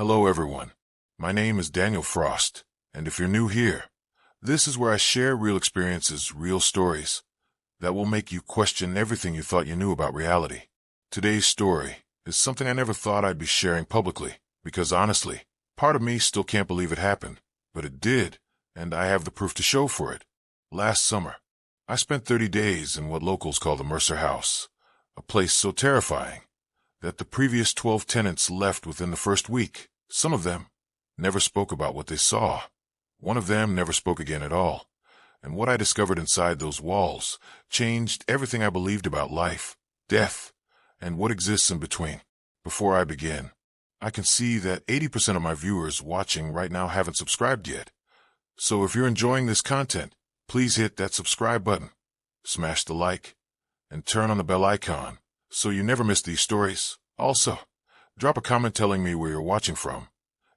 Hello everyone. My name is Daniel Frost, and if you're new here, this is where I share real experiences, real stories, that will make you question everything you thought you knew about reality. Today's story is something I never thought I'd be sharing publicly, because honestly, part of me still can't believe it happened, but it did, and I have the proof to show for it. Last summer, I spent 30 days in what locals call the Mercer House, a place so terrifying that the previous 12 tenants left within the first week. Some of them never spoke about what they saw. One of them never spoke again at all. And what I discovered inside those walls changed everything I believed about life, death, and what exists in between. Before I begin, I can see that 80% of my viewers watching right now haven't subscribed yet. So if you're enjoying this content, please hit that subscribe button, smash the like, and turn on the bell icon so you never miss these stories. Also, drop a comment telling me where you're watching from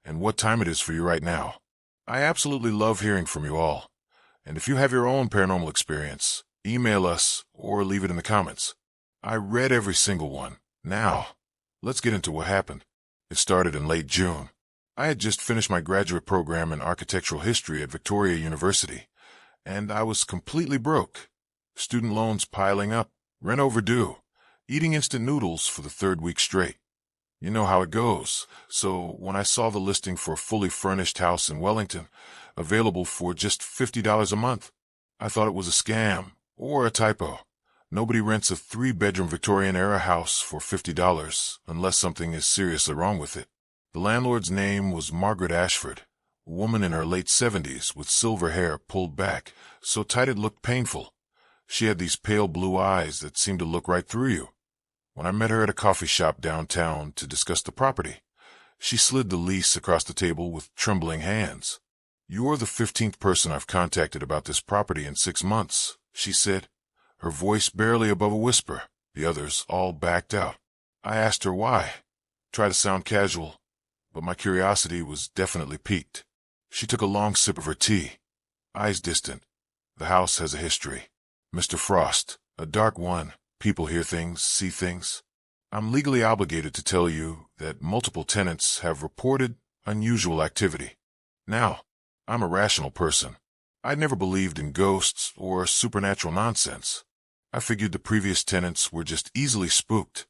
and what time it is for you right now. I absolutely love hearing from you all. And if you have your own paranormal experience, email us or leave it in the comments. I read every single one. Now, let's get into what happened. It started in late June. I had just finished my graduate program in architectural history at Victoria University, and I was completely broke. Student loans piling up, rent overdue, eating instant noodles for the third week straight. You know how it goes. So when I saw the listing for a fully furnished house in Wellington, available for just $50 a month, I thought it was a scam or a typo. Nobody rents a 3-bedroom Victorian-era house for $50 unless something is seriously wrong with it. The landlord's name was Margaret Ashford, a woman in her late 70s with silver hair pulled back, so tight it looked painful. She had these pale blue eyes that seemed to look right through you. When I met her at a coffee shop downtown to discuss the property, she slid the lease across the table with trembling hands. "You're the 15th person I've contacted about this property in 6 months," she said, her voice barely above a whisper. The others all backed out. I asked her why. Tried to sound casual, but my curiosity was definitely piqued. She took a long sip of her tea, eyes distant. "The house has a history, Mr. Frost, a dark one. People hear things, see things. I'm legally obligated to tell you that multiple tenants have reported unusual activity. Now, I'm a rational person. I'd never believed in ghosts or supernatural nonsense. I figured the previous tenants were just easily spooked,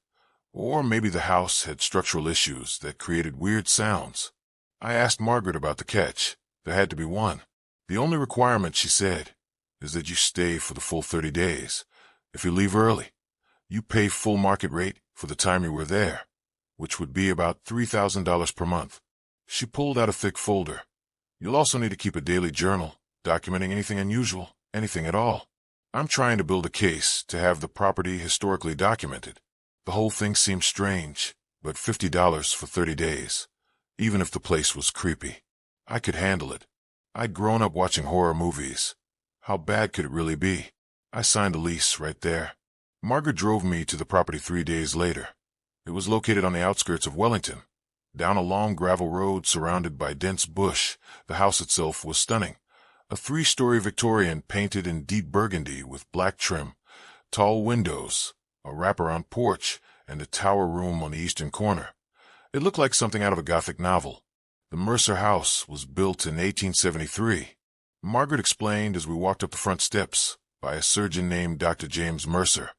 or maybe the house had structural issues that created weird sounds. I asked Margaret about the catch. There had to be one. The only requirement, she said, is that you stay for the full 30 days. If you leave early, you pay full market rate for the time you were there, which would be about $3,000 per month. She pulled out a thick folder. You'll also need to keep a daily journal, documenting anything unusual, anything at all. I'm trying to build a case to have the property historically documented. The whole thing seemed strange, but $50 for 30 days, even if the place was creepy. I could handle it. I'd grown up watching horror movies. How bad could it really be? I signed a lease right there. Margaret drove me to the property 3 days later. It was located on the outskirts of Wellington, down a long gravel road surrounded by dense bush. The house itself was stunning. A 3-story Victorian painted in deep burgundy with black trim, tall windows, a wraparound porch, and a tower room on the eastern corner. It looked like something out of a Gothic novel. The Mercer House was built in 1873. Margaret explained as we walked up the front steps, by a surgeon named Dr. James Mercer.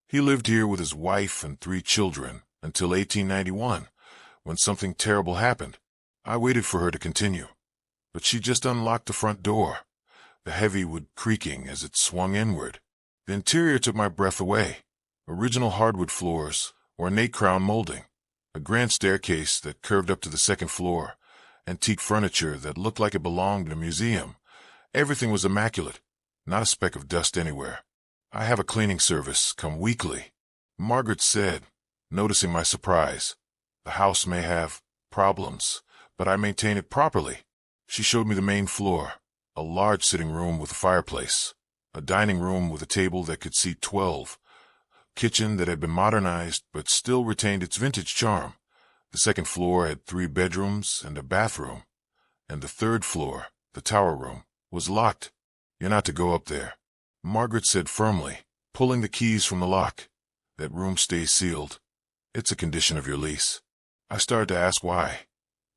He lived here with his wife and 3 children until 1891, when something terrible happened. I waited for her to continue, but she just unlocked the front door, the heavy wood creaking as it swung inward. The interior took my breath away. Original hardwood floors, ornate crown molding, a grand staircase that curved up to the 2nd floor, antique furniture that looked like it belonged in a museum. Everything was immaculate, not a speck of dust anywhere. "I have a cleaning service come weekly," Margaret said, noticing my surprise. "The house may have problems, but I maintain it properly." She showed me the main floor, a large sitting room with a fireplace, a dining room with a table that could seat 12, a kitchen that had been modernized but still retained its vintage charm. The 2nd floor had 3 bedrooms and a bathroom, and the 3rd floor, the tower room, was locked. "You're not to go up there," Margaret said firmly, pulling the keys from the lock. "That room stays sealed. It's a condition of your lease." I started to ask why.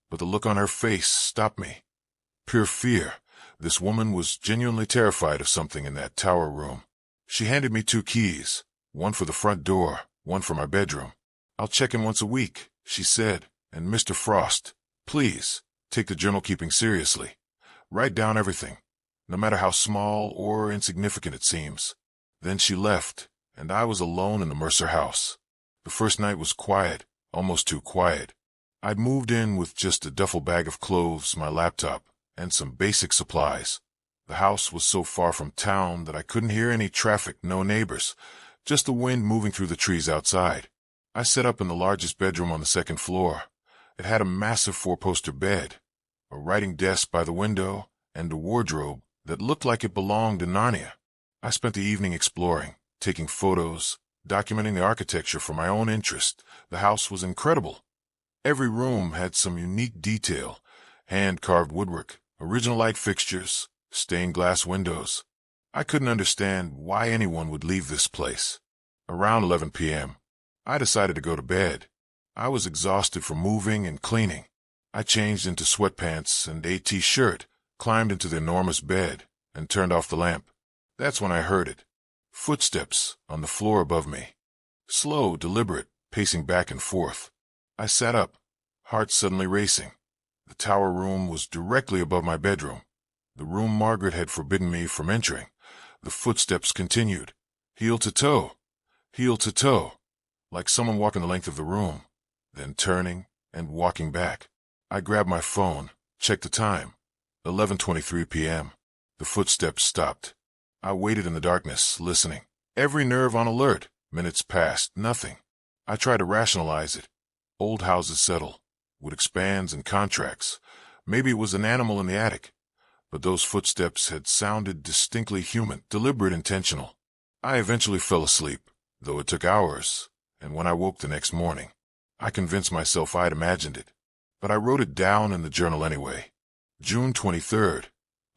but the look on her face stopped me. Pure fear. This woman was genuinely terrified of something in that tower room. She handed me 2 keys, one for the front door, one for my bedroom. "I'll check in once a week," she said, "and Mr. Frost, please, take the journal keeping seriously. Write down everything, no matter how small or insignificant it seems." Then she left, and I was alone in the Mercer house. The first night was quiet, almost too quiet. I'd moved in with just a duffel bag of clothes, my laptop, and some basic supplies. The house was so far from town that I couldn't hear any traffic, no neighbors, just the wind moving through the trees outside. I set up in the largest bedroom on the 2nd floor. It had a massive 4-poster bed, a writing desk by the window, and a wardrobe that looked like it belonged in Narnia. I spent the evening exploring, taking photos, documenting the architecture for my own interest. The house was incredible. Every room had some unique detail: hand-carved woodwork, original light fixtures, stained glass windows. I couldn't understand why anyone would leave this place. Around 11 p.m., I decided to go to bed. I was exhausted from moving and cleaning. I changed into sweatpants and a t-shirt, climbed into the enormous bed, and turned off the lamp. That's when I heard it. Footsteps on the floor above me. Slow, deliberate, pacing back and forth. I sat up, heart suddenly racing. The tower room was directly above my bedroom, the room Margaret had forbidden me from entering. The footsteps continued, heel to toe, like someone walking the length of the room, then turning and walking back. I grabbed my phone, checked the time. 11:23 p.m. The footsteps stopped. I waited in the darkness, listening. Every nerve on alert. Minutes passed, nothing. I tried to rationalize it. Old houses settle, with expands and contracts. Maybe it was an animal in the attic. But those footsteps had sounded distinctly human, deliberate, intentional. I eventually fell asleep, though it took hours, and when I woke the next morning, I convinced myself I'd imagined it. But I wrote it down in the journal anyway. June 23rd,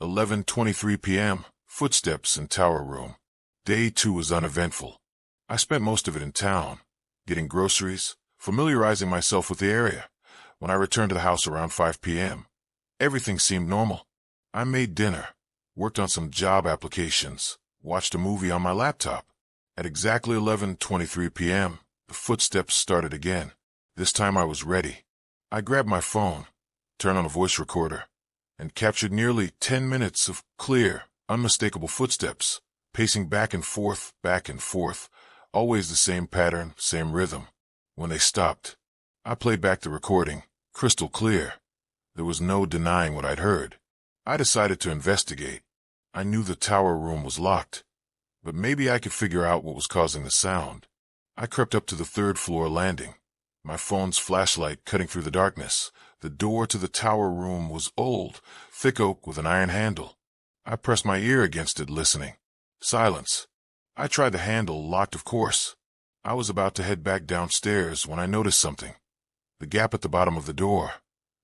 11:23 p.m., footsteps in tower room. Day 2 was uneventful. I spent most of it in town, getting groceries, familiarizing myself with the area. When I returned to the house around 5 p.m., everything seemed normal. I made dinner, worked on some job applications, watched a movie on my laptop. At exactly 11:23 p.m., the footsteps started again. This time I was ready. I grabbed my phone, turned on a voice recorder, and captured nearly 10 minutes of clear, unmistakable footsteps, pacing back and forth, always the same pattern, same rhythm. When they stopped, I played back the recording, crystal clear. There was no denying what I'd heard. I decided to investigate. I knew the tower room was locked, but maybe I could figure out what was causing the sound. I crept up to the 3rd floor landing, my phone's flashlight cutting through the darkness. The door to the tower room was old, thick oak with an iron handle. I pressed my ear against it, listening. Silence. I tried the handle, locked of course. I was about to head back downstairs when I noticed something. The gap at the bottom of the door.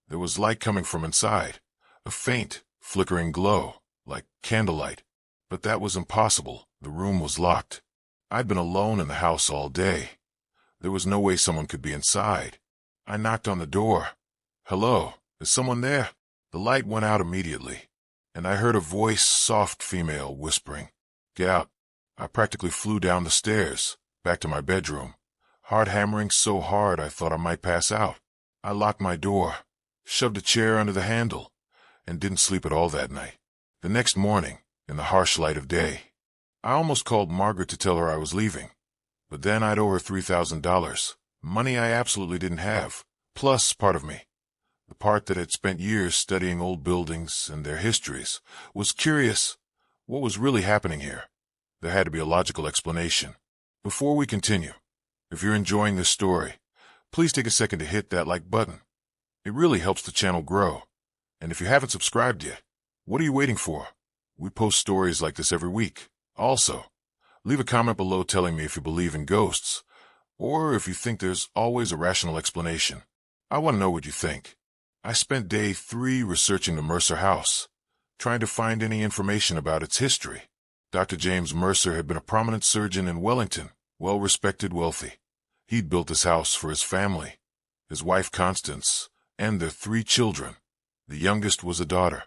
There was light coming from inside, a faint, flickering glow, like candlelight. But that was impossible. The room was locked. I'd been alone in the house all day. There was no way someone could be inside. I knocked on the door. "Hello, is someone there?" The light went out immediately, and I heard a voice, soft female, whispering, "Get out." I practically flew down the stairs, back to my bedroom, heart hammering so hard I thought I might pass out. I locked my door, shoved a chair under the handle, and didn't sleep at all that night. The next morning, in the harsh light of day, I almost called Margaret to tell her I was leaving. But then I'd owe her $3,000, money I absolutely didn't have, plus part of me. The part that had spent years studying old buildings and their histories was curious. What was really happening here? There had to be a logical explanation. Before we continue, if you're enjoying this story, please take a second to hit that like button. It really helps the channel grow. And if you haven't subscribed yet, what are you waiting for? We post stories like this every week. Also, leave a comment below telling me if you believe in ghosts, or if you think there's always a rational explanation. I want to know what you think. I spent day 3 researching the Mercer house, trying to find any information about its history. Dr. James Mercer had been a prominent surgeon in Wellington, well-respected, wealthy. He'd built this house for his family. His wife, Constance, and their 3 children. The youngest was a daughter,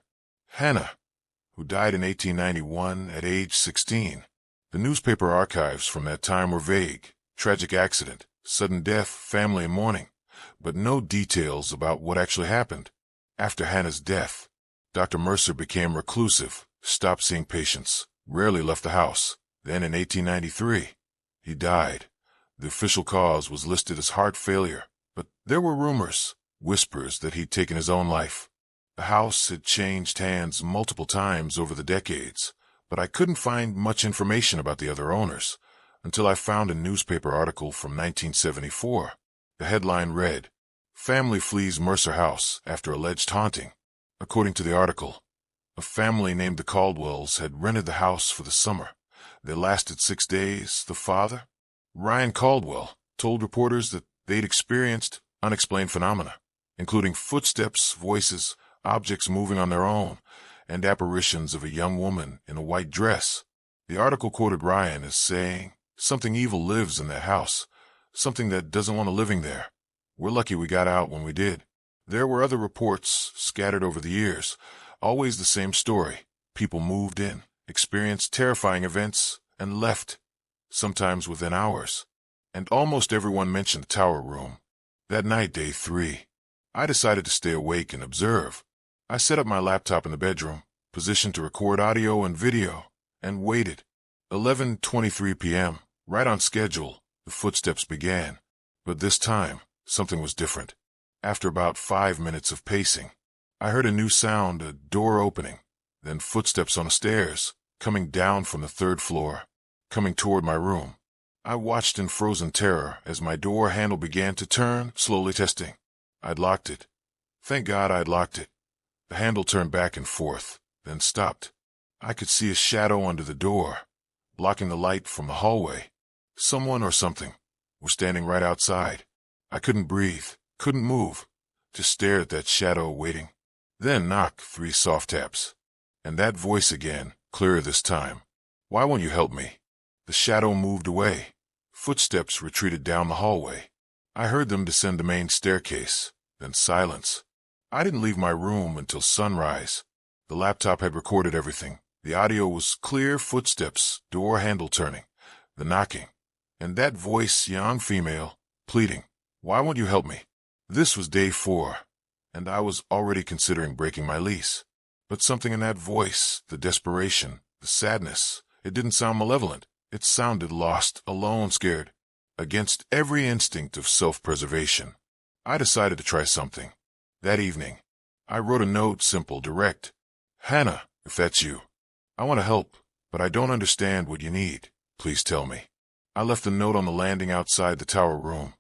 Hannah, who died in 1891 at age 16. The newspaper archives from that time were vague: tragic accident, sudden death, family in mourning, but no details about what actually happened. After Hannah's death, Dr. Mercer became reclusive, stopped seeing patients, rarely left the house. Then in 1893, he died. The official cause was listed as heart failure, but there were rumors, whispers, that he'd taken his own life. The house had changed hands multiple times over the decades, but I couldn't find much information about the other owners until I found a newspaper article from 1974. The headline read, "Family flees Mercer House after alleged haunting." According to the article, a family named the Caldwells had rented the house for the summer. They lasted 6 days. The father, Ryan Caldwell, told reporters that they'd experienced unexplained phenomena, including footsteps, voices, objects moving on their own, and apparitions of a young woman in a white dress. The article quoted Ryan as saying, "Something evil lives in that house, something that doesn't want to living there. We're lucky we got out when we did." There were other reports scattered over the years, always the same story. People moved in, experienced terrifying events, and left, sometimes within hours. And almost everyone mentioned the tower room. That night, day 3, I decided to stay awake and observe. I set up my laptop in the bedroom, positioned to record audio and video, and waited. 11:23 p.m., right on schedule, the footsteps began. But this time, something was different. After about 5 minutes of pacing, I heard a new sound, a door opening, then footsteps on the stairs, coming down from the 3rd floor, coming toward my room. I watched in frozen terror as my door handle began to turn, slowly testing. I'd locked it. Thank God I'd locked it. The handle turned back and forth, then stopped. I could see a shadow under the door, blocking the light from the hallway. Someone or something was standing right outside. I couldn't breathe, couldn't move, just stared at that shadow waiting. Then knock, 3 soft taps. And that voice again, clearer this time. "Why won't you help me?" The shadow moved away. Footsteps retreated down the hallway. I heard them descend the main staircase, then silence. I didn't leave my room until sunrise. The laptop had recorded everything. The audio was clear: footsteps, door handle turning, the knocking, and that voice, young female, pleading, "Why won't you help me?" This was day 4, and I was already considering breaking my lease. But something in that voice, the desperation, the sadness, it didn't sound malevolent. It sounded lost, alone, scared. Against every instinct of self-preservation, I decided to try something. That evening, I wrote a note, simple, direct. "Hannah, if that's you, I want to help, but I don't understand what you need. Please tell me." I left the note on the landing outside the tower room,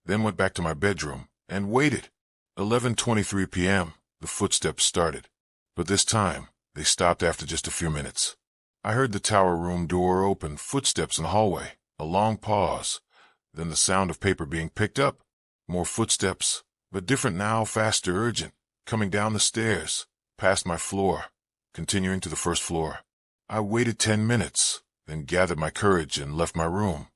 then went back to my bedroom and waited. 11:23 p.m., the footsteps started. But this time, they stopped after just a few minutes. I heard the tower room door open, footsteps in the hallway, a long pause, then the sound of paper being picked up. More footsteps, but different now, faster, urgent, coming down the stairs, past my floor, continuing to the 1st floor. I waited 10 minutes, then gathered my courage and left my room.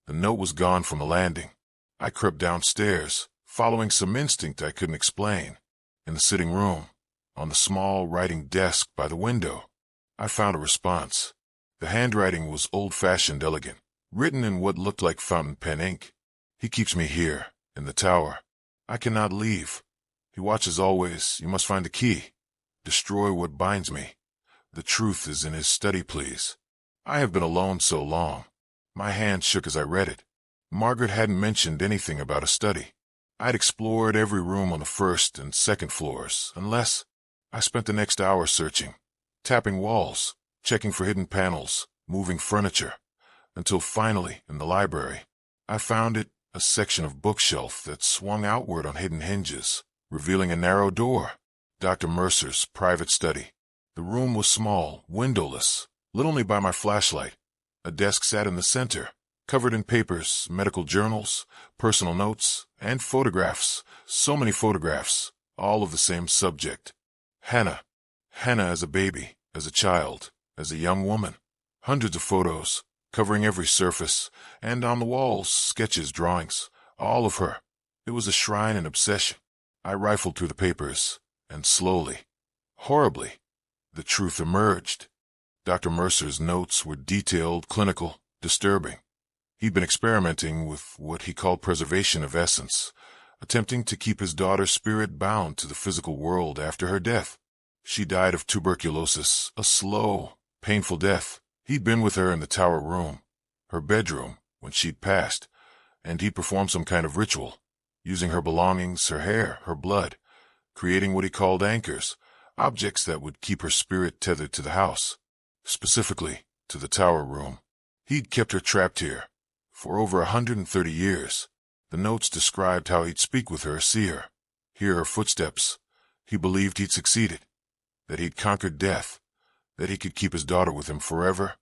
The note was gone from the landing. I crept downstairs, following some instinct I couldn't explain. In the sitting room, on the small writing desk by the window, I found a response. The handwriting was old-fashioned, elegant, written in what looked like fountain pen ink. "He keeps me here, in the tower. I cannot leave. He watches always. You must find the key. Destroy what binds me. The truth is in his study, please." I have been alone so long. My hand shook as I read it. Margaret hadn't mentioned anything about a study. I'd explored every room on the 1st and 2nd floors, unless I spent the next hour searching, tapping walls, checking for hidden panels, moving furniture, until finally, in the library, I found it, a section of bookshelf that swung outward on hidden hinges, revealing a narrow door. Dr. Mercer's private study. The room was small, windowless, lit only by my flashlight. A desk sat in the center, covered in papers, medical journals, personal notes, and photographs. So many photographs, all of the same subject. Hannah. Hannah as a baby, as a child, as a young woman. Hundreds of photos, covering every surface, and on the walls, sketches, drawings, all of her. It was a shrine and obsession. I rifled through the papers, and slowly, horribly, the truth emerged. Dr. Mercer's notes were detailed, clinical, disturbing. He'd been experimenting with what he called preservation of essence, attempting to keep his daughter's spirit bound to the physical world after her death. She died of tuberculosis, a slow, painful death. He'd been with her in the tower room, her bedroom, when she'd passed, and he'd performed some kind of ritual, using her belongings, her hair, her blood, creating what he called anchors, objects that would keep her spirit tethered to the house, specifically to the tower room. He'd kept her trapped here for over 130 years. The notes described how he'd speak with her, see her, hear her footsteps. He believed he'd succeeded, that he'd conquered death, that he could keep his daughter with him forever.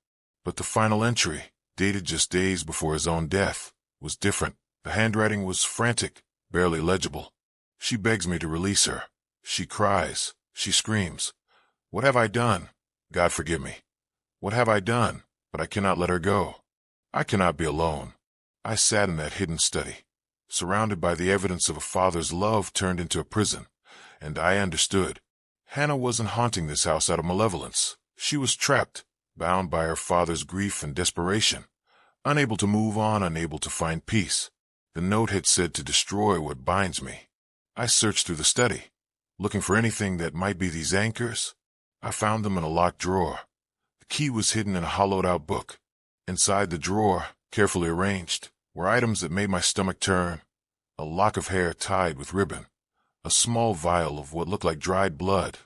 But the final entry, dated just days before his own death, was different. The handwriting was frantic, barely legible. She begs me to release her. She cries. She screams. What have I done? God forgive me. What have I done? But I cannot let her go. I cannot be alone. I sat in that hidden study, surrounded by the evidence of a father's love turned into a prison, and I understood. Hannah wasn't haunting this house out of malevolence. She was trapped, bound by her father's grief and desperation, unable to move on, unable to find peace. The note had said to destroy what binds me. I searched through the study, looking for anything that might be these anchors. I found them in a locked drawer. The key was hidden in a hollowed-out book. Inside the drawer, carefully arranged, were items that made my stomach turn. A lock of hair tied with ribbon, a small vial of what looked like dried blood,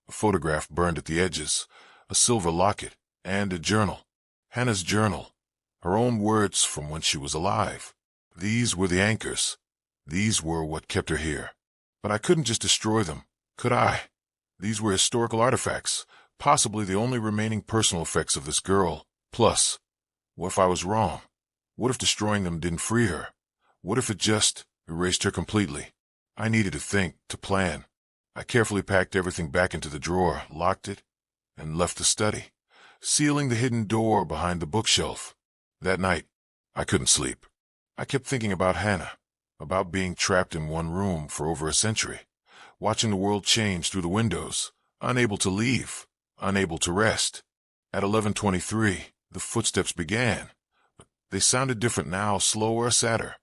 a photograph burned at the edges, a silver locket, and a journal. Hannah's journal, her own words from when she was alive. These were the anchors. These were what kept her here. But I couldn't just destroy them, could I? These were historical artifacts, possibly the only remaining personal effects of this girl. Plus, what if I was wrong? What if destroying them didn't free her? What if it just erased her completely? I needed to think, to plan. I carefully packed everything back into the drawer, locked it, and left the study, sealing the hidden door behind the bookshelf. That night, I couldn't sleep. I kept thinking about Hannah, about being trapped in one room for over a century, watching the world change through the windows, unable to leave, unable to rest. At 11:23, the footsteps began, but they sounded different now, slower, sadder.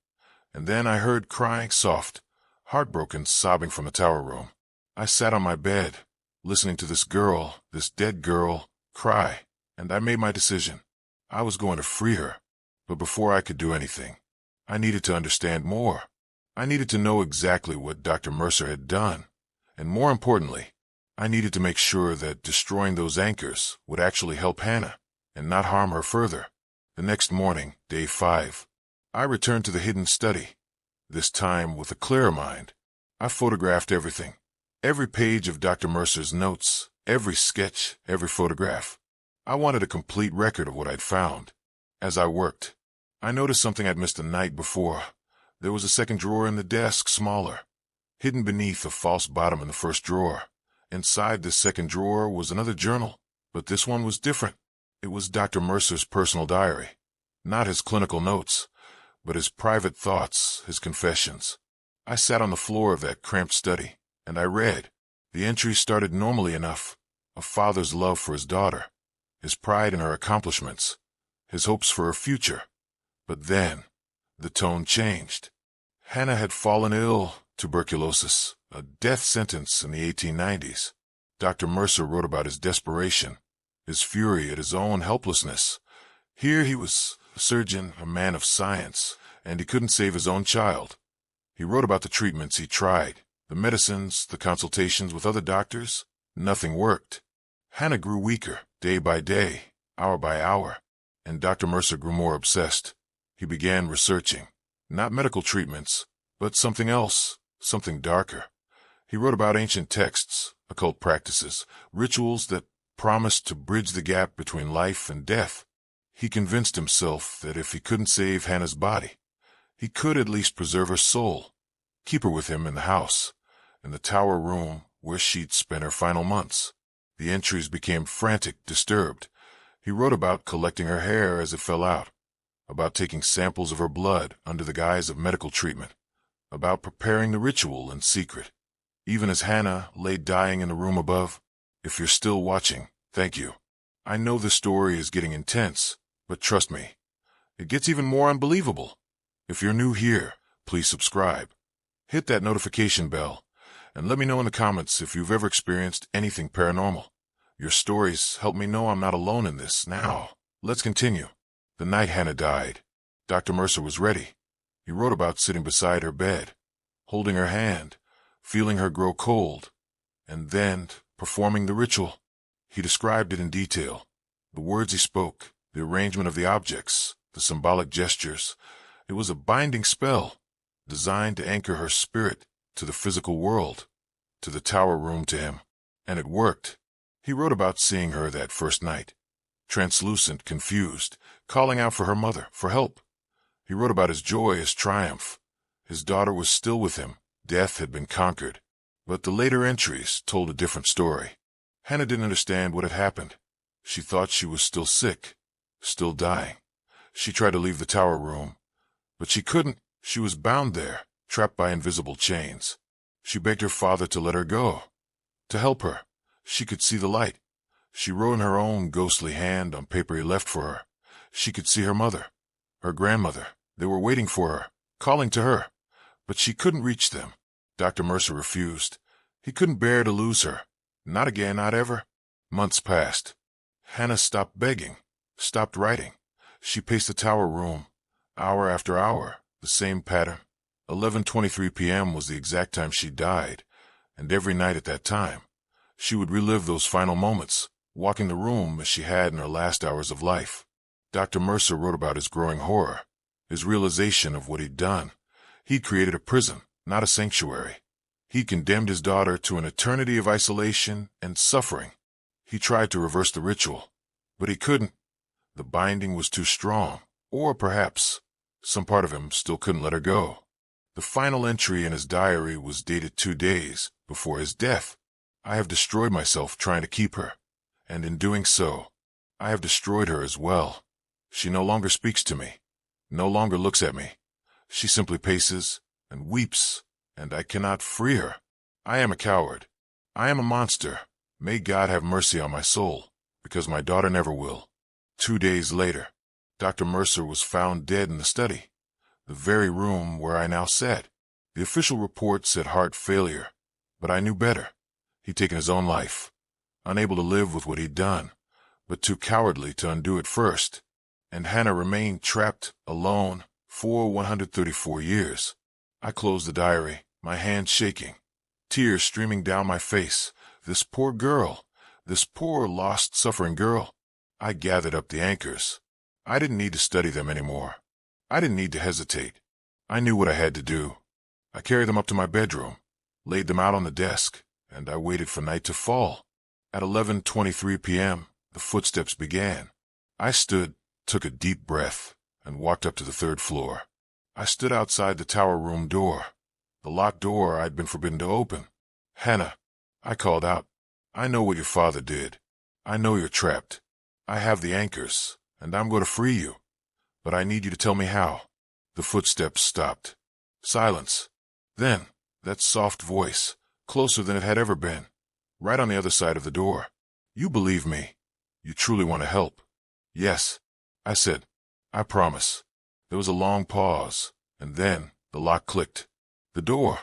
And then I heard crying, soft, heartbroken sobbing from the tower room. I sat on my bed, listening to this girl, this dead girl, cry, and I made my decision. I was going to free her, but before I could do anything, I needed to understand more. I needed to know exactly what Dr. Mercer had done, and more importantly, I needed to make sure that destroying those anchors would actually help Hannah and not harm her further. The next morning, day 5, I returned to the hidden study, this time with a clearer mind. I photographed everything, every page of Dr. Mercer's notes, every sketch, every photograph. I wanted a complete record of what I'd found. As I worked, I noticed something I'd missed the night before. There was a second drawer in the desk, smaller, hidden beneath a false bottom in the first drawer. Inside this second drawer was another journal, but this one was different. It was Dr. Mercer's personal diary, not his clinical notes, but his private thoughts, his confessions. I sat on the floor of that cramped study, and I read. The entries started normally enough. A father's love for his daughter, his pride in her accomplishments, his hopes for her future. But then, the tone changed. Hannah had fallen ill, tuberculosis, a death sentence in the 1890s. Dr. Mercer wrote about his desperation, his fury at his own helplessness. Here he was, a surgeon, a man of science, and he couldn't save his own child. He wrote about the treatments he tried, the medicines, the consultations with other doctors. Nothing worked. Hannah grew weaker, day by day, hour by hour, and Dr. Mercer grew more obsessed. He began researching, not medical treatments, but something else, something darker. He wrote about ancient texts, occult practices, rituals that promised to bridge the gap between life and death. He convinced himself that if he couldn't save Hannah's body, he could at least preserve her soul, keep her with him in the house, in the tower room where she'd spent her final months. The entries became frantic, disturbed. He wrote about collecting her hair as it fell out, about taking samples of her blood under the guise of medical treatment, about preparing the ritual in secret. even as Hannah lay dying in the room above. If you're still watching, thank you. I know this story is getting intense, but trust me, it gets even more unbelievable. If you're new here, please subscribe. Hit that notification bell, and let me know in the comments if you've ever experienced anything paranormal. Your stories help me know I'm not alone in this. Now, let's continue. The night Hannah died, Dr. Mercer was ready. He wrote about sitting beside her bed, holding her hand, feeling her grow cold, and then performing the ritual. He described it in detail. The words he spoke, the arrangement of the objects, the symbolic gestures. It was a binding spell, designed to anchor her spirit to the physical world, to the tower room to him. And it worked. He wrote about seeing her that first night, translucent, confused, calling out for her mother, for help. He wrote about his joy, his triumph. His daughter was still with him. Death had been conquered. But the later entries told a different story. Hannah didn't understand what had happened. She thought she was still sick, still dying. She tried to leave the tower room, but she couldn't. She was bound there, trapped by invisible chains. She begged her father to let her go, to help her. She could see the light. She wrote in her own ghostly hand on paper he left for her. She could see her mother, her grandmother. They were waiting for her, calling to her. But she couldn't reach them. Dr. Mercer refused. He couldn't bear to lose her. Not again, not ever. Months passed. Hannah stopped begging, stopped writing. She paced the tower room, hour after hour, the same pattern. 11:23 p.m. was the exact time she died, and every night at that time, she would relive those final moments, walking the room as she had in her last hours of life. Dr. Mercer wrote about his growing horror, his realization of what he'd done. He'd created a prison, not a sanctuary. He'd condemned his daughter to an eternity of isolation and suffering. He tried to reverse the ritual, but he couldn't. The binding was too strong, or perhaps some part of him still couldn't let her go. The final entry in his diary was dated 2 days before his death. I have destroyed myself trying to keep her, and in doing so, I have destroyed her as well. She no longer speaks to me, no longer looks at me. She simply paces and weeps, and I cannot free her. I am a coward. I am a monster. May God have mercy on my soul, because my daughter never will. 2 days later, Dr. Mercer was found dead in the study, the very room where I now sat. The official report said heart failure, but I knew better. He'd taken his own life, unable to live with what he'd done, but too cowardly to undo it first. And Hannah remained trapped, alone, for 134 years. I closed the diary, my hands shaking, tears streaming down my face. This poor girl, this poor, lost, suffering girl. I gathered up the anchors. I didn't need to study them anymore. I didn't need to hesitate. I knew what I had to do. I carried them up to my bedroom, laid them out on the desk, and I waited for night to fall. At 11:23 p.m., the footsteps began. I stood, took a deep breath, and walked up to the 3rd floor. I stood outside the tower room door, the locked door I'd been forbidden to open. Hannah, I called out, I know what your father did. I know you're trapped. I have the anchors, and I'm going to free you. But I need you to tell me how. The footsteps stopped. Silence. Then, that soft voice, closer than it had ever been, right on the other side of the door. You believe me. You truly want to help. Yes, I said. I promise. There was a long pause, and then the lock clicked. The door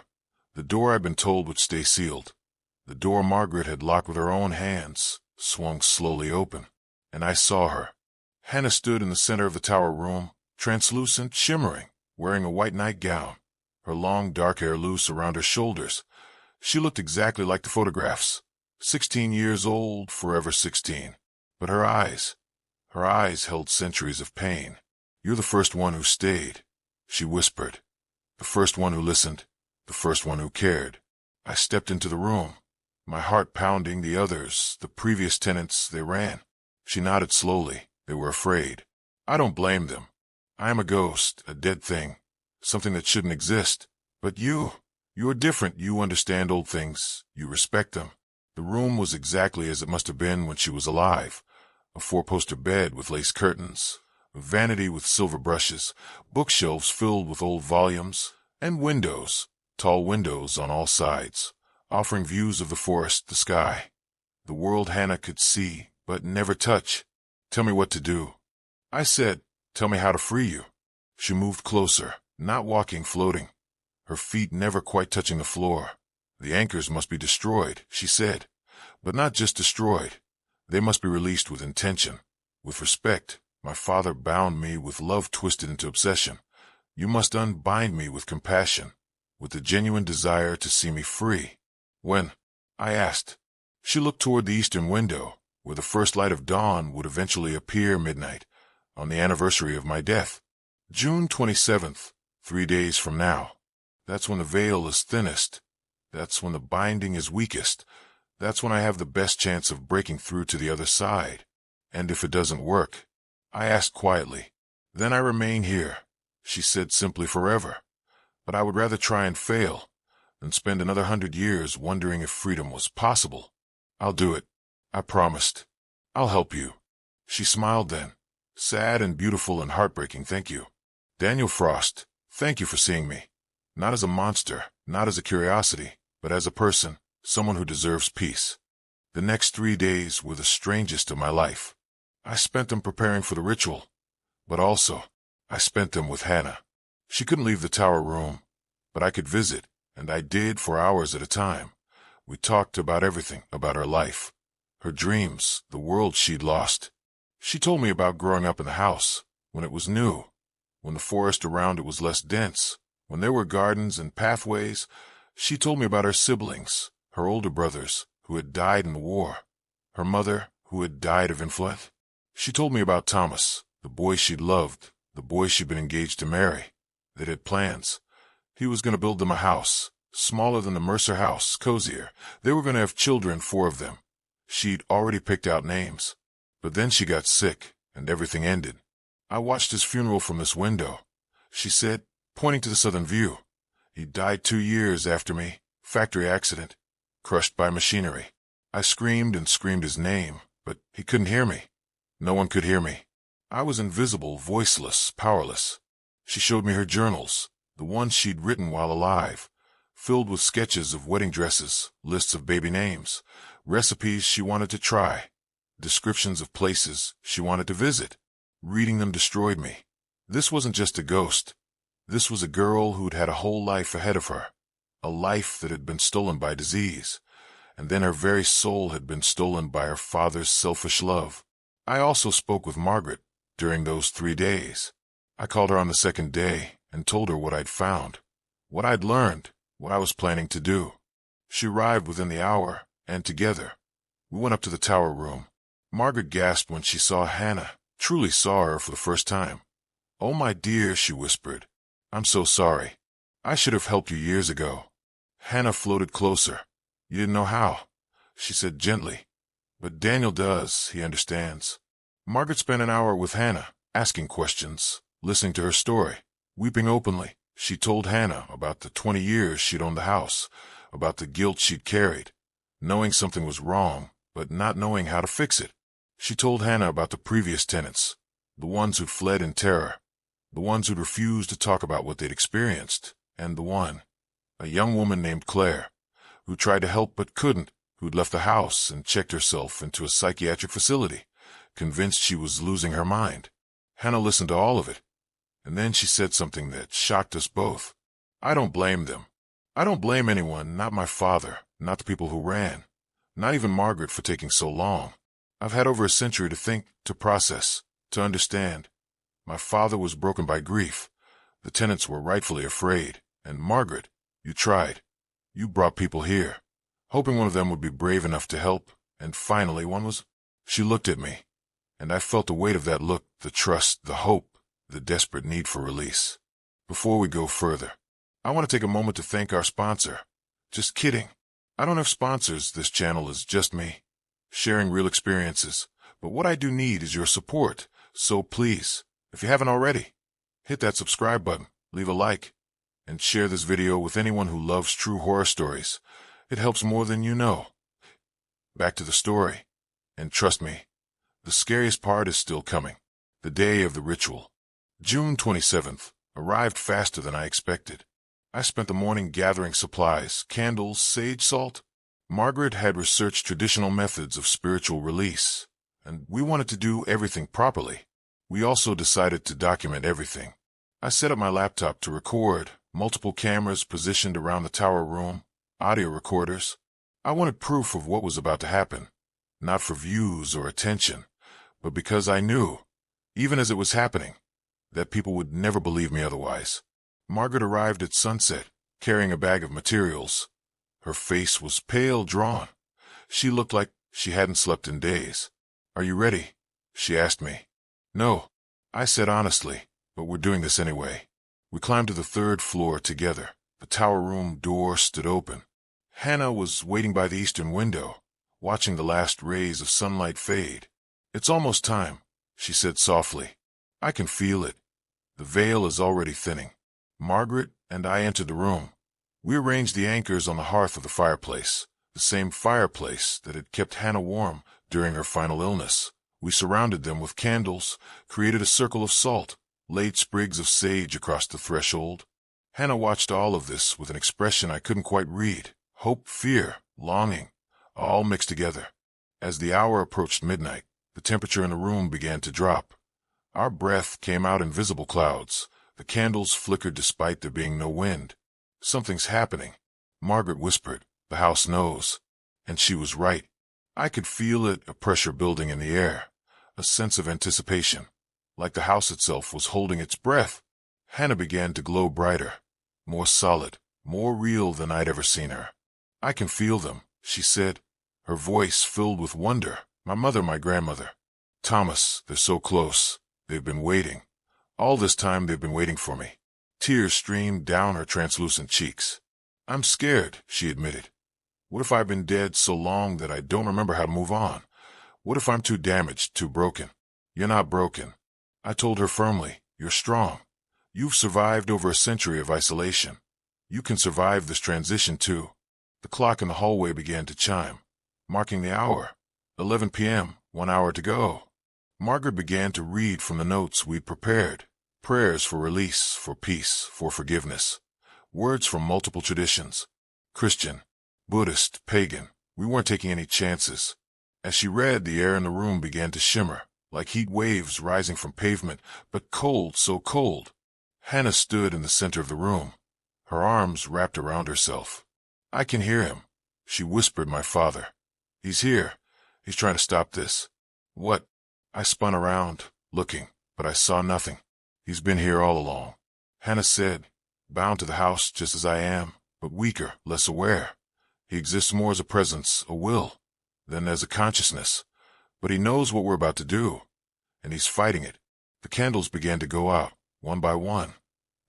I'd been told would stay sealed. The door Margaret had locked with her own hands swung slowly open, and I saw her. Hannah stood in the center of the tower room, translucent, shimmering, wearing a white nightgown, her long dark hair loose around her shoulders. She looked exactly like the photographs, 16 years old, forever 16. But her eyes held centuries of pain. You're the first one who stayed, she whispered. The first one who listened, the first one who cared. I stepped into the room, my heart pounding. The others, the previous tenants, they ran. She nodded slowly. They were afraid. I don't blame them. I am a ghost, a dead thing, something that shouldn't exist. But you're different. You understand old things. You respect them. The room was exactly as it must have been when she was alive. A 4-poster bed with lace curtains, a vanity with silver brushes, bookshelves filled with old volumes, and windows, tall windows on all sides. offering views of the forest, the sky, the world Hannah could see but never touch. Tell me what to do. I said, tell me how to free you. She moved closer, not walking, floating, her feet never quite touching the floor. The anchors must be destroyed, she said, but not just destroyed. They must be released with intention, with respect. My father bound me with love twisted into obsession. You must unbind me with compassion, with the genuine desire to see me free. When? I asked. She looked toward the eastern window, where the first light of dawn would eventually appear midnight, on the anniversary of my death. June 27th, 3 days from now. That's when the veil is thinnest. That's when the binding is weakest. That's when I have the best chance of breaking through to the other side. And if it doesn't work? I asked quietly. Then I remain here, she said simply, forever. But I would rather try and fail than spend another 100 years wondering if freedom was possible. I'll do it, I promised. I'll help you. She smiled then, sad and beautiful and heartbreaking. Thank you. Daniel Frost, thank you for seeing me. Not as a monster, not as a curiosity, but as a person, someone who deserves peace. The next 3 days were the strangest of my life. I spent them preparing for the ritual, but also, I spent them with Hannah. She couldn't leave the tower room, but I could visit, and I did for hours at a time. We talked about everything, about her life, her dreams, the world she'd lost. She told me about growing up in the house, when it was new, when the forest around it was less dense, when there were gardens and pathways. She told me about her siblings, her older brothers, who had died in the war, her mother, who had died of influenza. She told me about Thomas, the boy she'd loved, the boy she'd been engaged to marry, that had plans. He was going to build them a house, smaller than the Mercer house, cozier. They were going to have children, 4 of them. She'd already picked out names. But then she got sick, and everything ended. I watched his funeral from this window, she said, pointing to the southern view. He died 2 years after me, factory accident, crushed by machinery. I screamed and screamed his name, but he couldn't hear me. No one could hear me. I was invisible, voiceless, powerless. She showed me her journals, the ones she'd written while alive, filled with sketches of wedding dresses, lists of baby names, recipes she wanted to try, descriptions of places she wanted to visit. Reading them destroyed me. This wasn't just a ghost. This was a girl who'd had a whole life ahead of her, a life that had been stolen by disease, and then her very soul had been stolen by her father's selfish love. I also spoke with Margaret during those 3 days. I called her on the second day and told her what I'd found, what I'd learned, what I was planning to do. She arrived within the hour, and together, we went up to the tower room. Margaret gasped when she saw Hannah, truly saw her for the first time. "Oh, my dear," she whispered. "I'm so sorry. I should have helped you years ago." Hannah floated closer. "You didn't know how," she said gently. "But Daniel does, he understands." Margaret spent an hour with Hannah, asking questions, listening to her story, weeping openly. She told Hannah about the 20 years she'd owned the house, about the guilt she'd carried, knowing something was wrong, but not knowing how to fix it. She told Hannah about the previous tenants, the ones who'd fled in terror, the ones who'd refused to talk about what they'd experienced, and the one, a young woman named Claire, who tried to help but couldn't, who'd left the house and checked herself into a psychiatric facility, convinced she was losing her mind. Hannah listened to all of it, and then she said something that shocked us both. "I don't blame them. I don't blame anyone, not my father, not the people who ran, not even Margaret for taking so long. I've had over a century to think, to process, to understand. My father was broken by grief. The tenants were rightfully afraid. And Margaret, you tried. You brought people here, hoping one of them would be brave enough to help, and finally one was." She looked at me, and I felt the weight of that look, the trust, the hope, the desperate need for release. Before we go further, I want to take a moment to thank our sponsor. Just kidding. I don't have sponsors. This channel is just me, sharing real experiences. But what I do need is your support. So please, if you haven't already, hit that subscribe button, leave a like, and share this video with anyone who loves true horror stories. It helps more than you know. Back to the story. And trust me, the scariest part is still coming. The day of the ritual, June 27th, arrived faster than I expected. I spent the morning gathering supplies, candles, sage salt. Margaret had researched traditional methods of spiritual release, and we wanted to do everything properly. We also decided to document everything. I set up my laptop to record, multiple cameras positioned around the tower room, audio recorders. I wanted proof of what was about to happen, not for views or attention, but because I knew, even as it was happening, that people would never believe me otherwise. Margaret arrived at sunset, carrying a bag of materials. Her face was pale, drawn. She looked like she hadn't slept in days. "Are you ready?" she asked me. "No," I said honestly, "but we're doing this anyway." We climbed to the third floor together. The tower room door stood open. Hannah was waiting by the eastern window, watching the last rays of sunlight fade. "It's almost time," she said softly. "I can feel it. The veil is already thinning." Margaret and I entered the room. We arranged the anchors on the hearth of the fireplace, the same fireplace that had kept Hannah warm during her final illness. We surrounded them with candles, created a circle of salt, laid sprigs of sage across the threshold. Hannah watched all of this with an expression I couldn't quite read. Hope, fear, longing, all mixed together. As the hour approached midnight, the temperature in the room began to drop. Our breath came out in visible clouds. The candles flickered despite there being no wind. "Something's happening," Margaret whispered. "The house knows." And she was right. I could feel it, a pressure building in the air, a sense of anticipation, like the house itself was holding its breath. Hannah began to glow brighter, more solid, more real than I'd ever seen her. "I can feel them," she said, her voice filled with wonder. "My mother, my grandmother. Thomas, they're so close. They've been waiting. All this time they've been waiting for me." Tears streamed down her translucent cheeks. "I'm scared," she admitted. "What if I've been dead so long that I don't remember how to move on? What if I'm too damaged, too broken?" "You're not broken," I told her firmly. "You're strong. You've survived over a century of isolation. You can survive this transition too." The clock in the hallway began to chime, marking the hour. 11 p.m., 1 hour to go. Margaret began to read from the notes we'd prepared. Prayers for release, for peace, for forgiveness. Words from multiple traditions. Christian, Buddhist, pagan. We weren't taking any chances. As she read, the air in the room began to shimmer, like heat waves rising from pavement, but cold, so cold. Hannah stood in the center of the room, her arms wrapped around herself. "I can hear him," she whispered. "My father. He's here. He's trying to stop this." "What?" I spun around, looking, but I saw nothing. "He's been here all along," Hannah said, "bound to the house just as I am, but weaker, less aware. He exists more as a presence, a will, than as a consciousness. But he knows what we're about to do, and he's fighting it." The candles began to go out, one by one.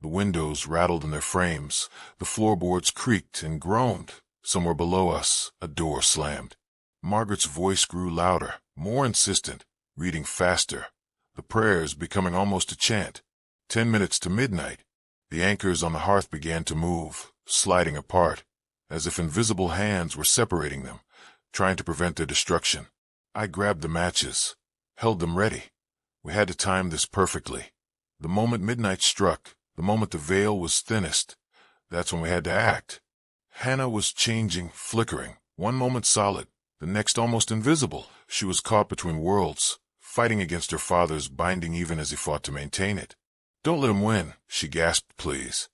The windows rattled in their frames, the floorboards creaked and groaned. Somewhere below us, a door slammed. Margaret's voice grew louder, more insistent, reading faster, the prayers becoming almost a chant. 10 minutes to midnight. The anchors on the hearth began to move, sliding apart, as if invisible hands were separating them, trying to prevent their destruction. I grabbed the matches, held them ready. We had to time this perfectly. The moment midnight struck, the moment the veil was thinnest, that's when we had to act. Hannah was changing, flickering, one moment solid, the next almost invisible. She was caught between worlds, fighting against her father's binding even as he fought to maintain it. "Don't let him win," she gasped, "please.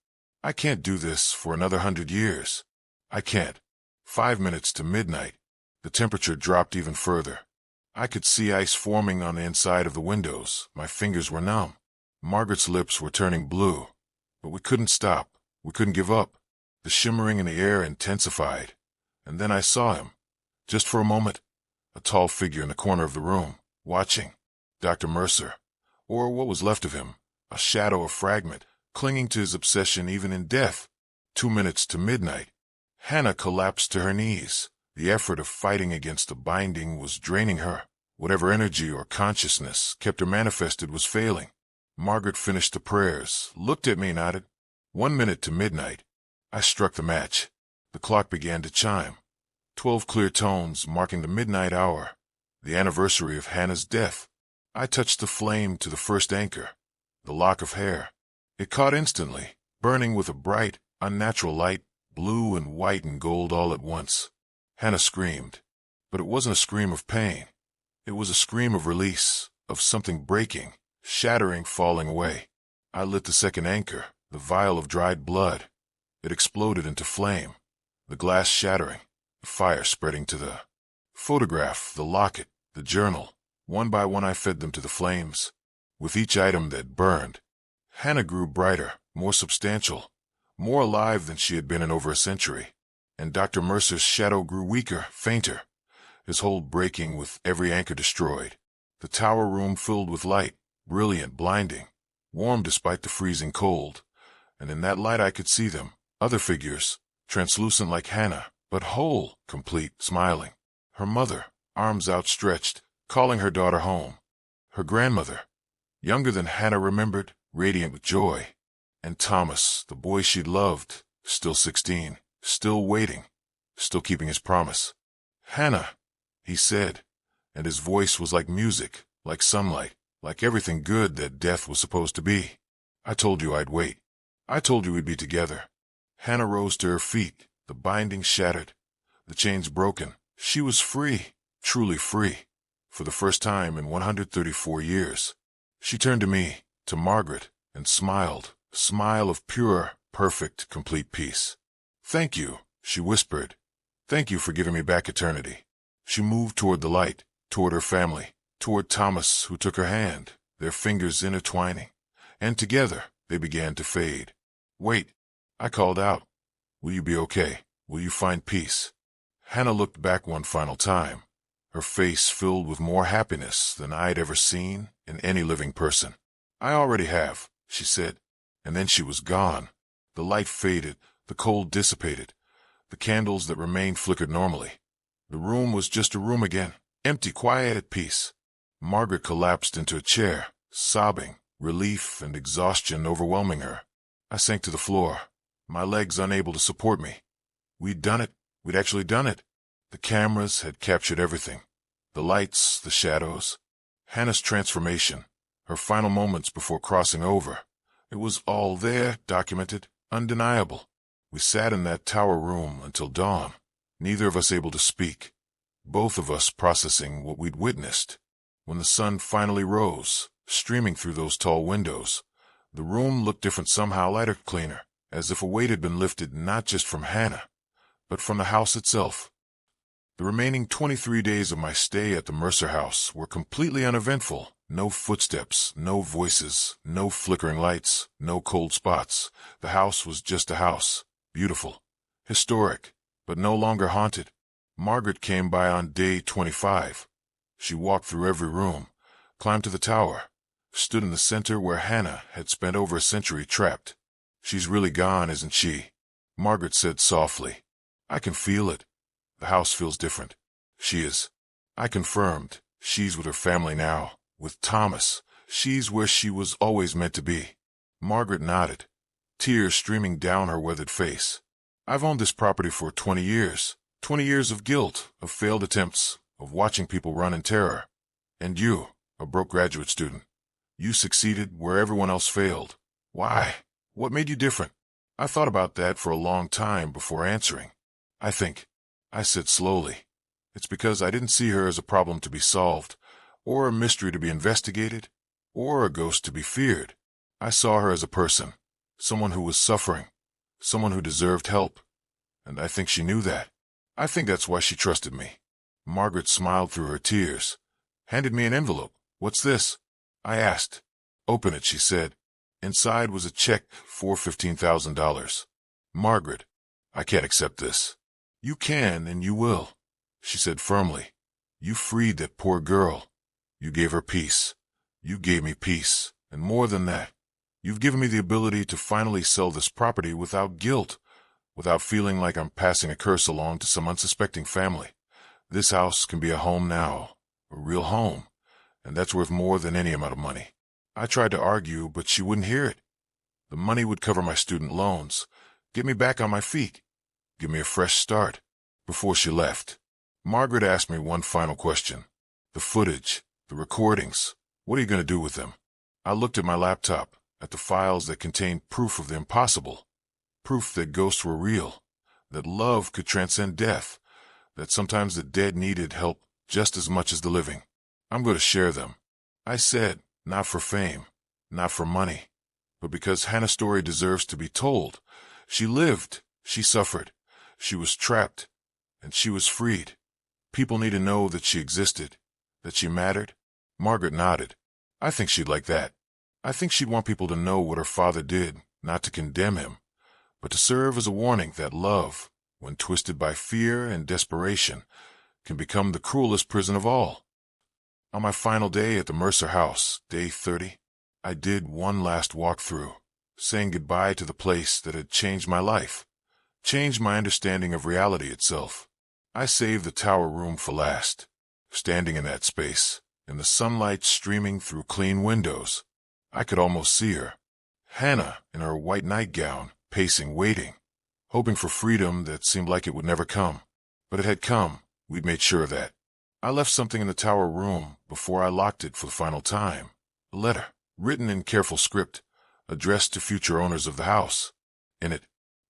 I can't do this for another 100 years. I can't." 5 minutes to midnight. The temperature dropped even further. I could see ice forming on the inside of the windows. My fingers were numb. Margaret's lips were turning blue. But we couldn't stop. We couldn't give up. The shimmering in the air intensified. And then I saw him. Just for a moment. A tall figure in the corner of the room, watching. Dr. Mercer. Or what was left of him. A shadow, a fragment, clinging to his obsession even in death. 2 minutes to midnight. Hannah collapsed to her knees. The effort of fighting against the binding was draining her. Whatever energy or consciousness kept her manifested was failing. Margaret finished the prayers, looked at me, nodded. 1 minute to midnight. I struck the match. The clock began to chime. 12 clear tones marking the midnight hour, the anniversary of Hannah's death. I touched the flame to the first anchor, the lock of hair. It caught instantly, burning with a bright, Unnatural light, blue and white and gold all at once. Hannah screamed. But it wasn't a scream of pain. It was a scream of release, of something breaking, shattering, falling away. I lit the second anchor, the vial of dried blood. It exploded into flame, the glass shattering, the fire spreading to the photograph, the locket, the journal. One by one I fed them to the flames. With each item that burned, Hannah grew brighter, more substantial, more alive than she had been in over a century. And Dr. Mercer's shadow grew weaker, fainter, his hold breaking with every anchor destroyed. The tower room filled with light, brilliant, blinding, warm despite the freezing cold. And in that light I could see them, other figures, translucent like Hannah, but whole, complete, smiling. Her mother, arms outstretched, calling her daughter home. Her grandmother, younger than Hannah remembered, radiant with joy. And Thomas, the boy she'd loved, still 16, still waiting, still keeping his promise. "Hannah," he said, and his voice was like music, like sunlight, like everything good that death was supposed to be. "I told you I'd wait. I told you we'd be together." Hannah rose to her feet, the binding shattered, the chains broken. She was free, truly free, for the first time in 134 years. She turned to me, to Margaret, and smiled, a smile of pure, perfect, complete peace. "Thank you," she whispered. "Thank you for giving me back eternity." She moved toward the light, toward her family, toward Thomas, who took her hand, their fingers intertwining, and together they began to fade. "Wait," I called out. "Will you be okay? Will you find peace?" Hannah looked back one final time, her face filled with more happiness than I'd ever seen in any living person. "I already have," she said, and then she was gone. The light faded, the cold dissipated, the candles that remained flickered normally. The room was just a room again, empty, quiet, at peace. Margaret collapsed into a chair, sobbing, relief and exhaustion overwhelming her. I sank to the floor, my legs unable to support me. We'd done it. We'd actually done it. The cameras had captured everything. The lights, the shadows, Hannah's transformation, her final moments before crossing over. It was all there, documented, undeniable. We sat in that tower room until dawn, neither of us able to speak, both of us processing what we'd witnessed. When the sun finally rose, streaming through those tall windows, the room looked different somehow, lighter, cleaner, as if a weight had been lifted not just from Hannah, but from the house itself. The remaining 23 days of my stay at the Mercer house were completely uneventful. No footsteps, no voices, no flickering lights, no cold spots. The house was just a house, beautiful, historic, but no longer haunted. Margaret came by on day 25. She walked through every room, climbed to the tower, stood in the center where Hannah had spent over a century trapped. "She's really gone, isn't she?" Margaret said softly. "I can feel it. The house feels different." "She is." I confirmed. "She's with her family now, with Thomas. She's where she was always meant to be." Margaret nodded, tears streaming down her weathered face. "I've owned this property for 20 years. 20 years of guilt, of failed attempts, of watching people run in terror. And you, a broke graduate student, you succeeded where everyone else failed. Why? What made you different?" I thought about that for a long time before answering. I said slowly, "It's because I didn't see her as a problem to be solved, or a mystery to be investigated, or a ghost to be feared. I saw her as a person, someone who was suffering, someone who deserved help, and I think she knew that. I think that's why she trusted me." Margaret smiled through her tears, handed me an envelope. "What's this?" I asked. "Open it," she said. Inside was a check for $15,000. "Margaret, I can't accept this." "You can and you will," she said firmly. "You freed that poor girl. You gave her peace. You gave me peace, and more than that, you've given me the ability to finally sell this property without guilt, without feeling like I'm passing a curse along to some unsuspecting family. This house can be a home now, a real home, and that's worth more than any amount of money." I tried to argue, but she wouldn't hear it. The money would cover my student loans, get me back on my feet, give me a fresh start. Before she left, Margaret asked me one final question. "The footage, the recordings, what are you going to do with them?" I looked at my laptop, at the files that contained proof of the impossible. Proof that ghosts were real, that love could transcend death, that sometimes the dead needed help just as much as the living. I'm going to share them. I said, not for fame, not for money, but because Hannah's story deserves to be told. She lived, she suffered, she was trapped, and she was freed. People need to know that she existed, that she mattered. Margaret nodded. I think she'd like that. I think she'd want people to know what her father did, not to condemn him, but to serve as a warning that love, when twisted by fear and desperation, can become the cruelest prison of all. On my final day at the Mercer house, day 30, I did one last walkthrough, saying goodbye to the place that had changed my life, changed my understanding of reality itself. I saved the tower room for last. Standing in that space, in the sunlight streaming through clean windows, I could almost see her. Hannah, in her white nightgown, pacing, waiting, hoping for freedom that seemed like it would never come. But it had come. We'd made sure of that. I left something in the tower room before I locked it for the final time. A letter, written in careful script, addressed to future owners of the house. In it,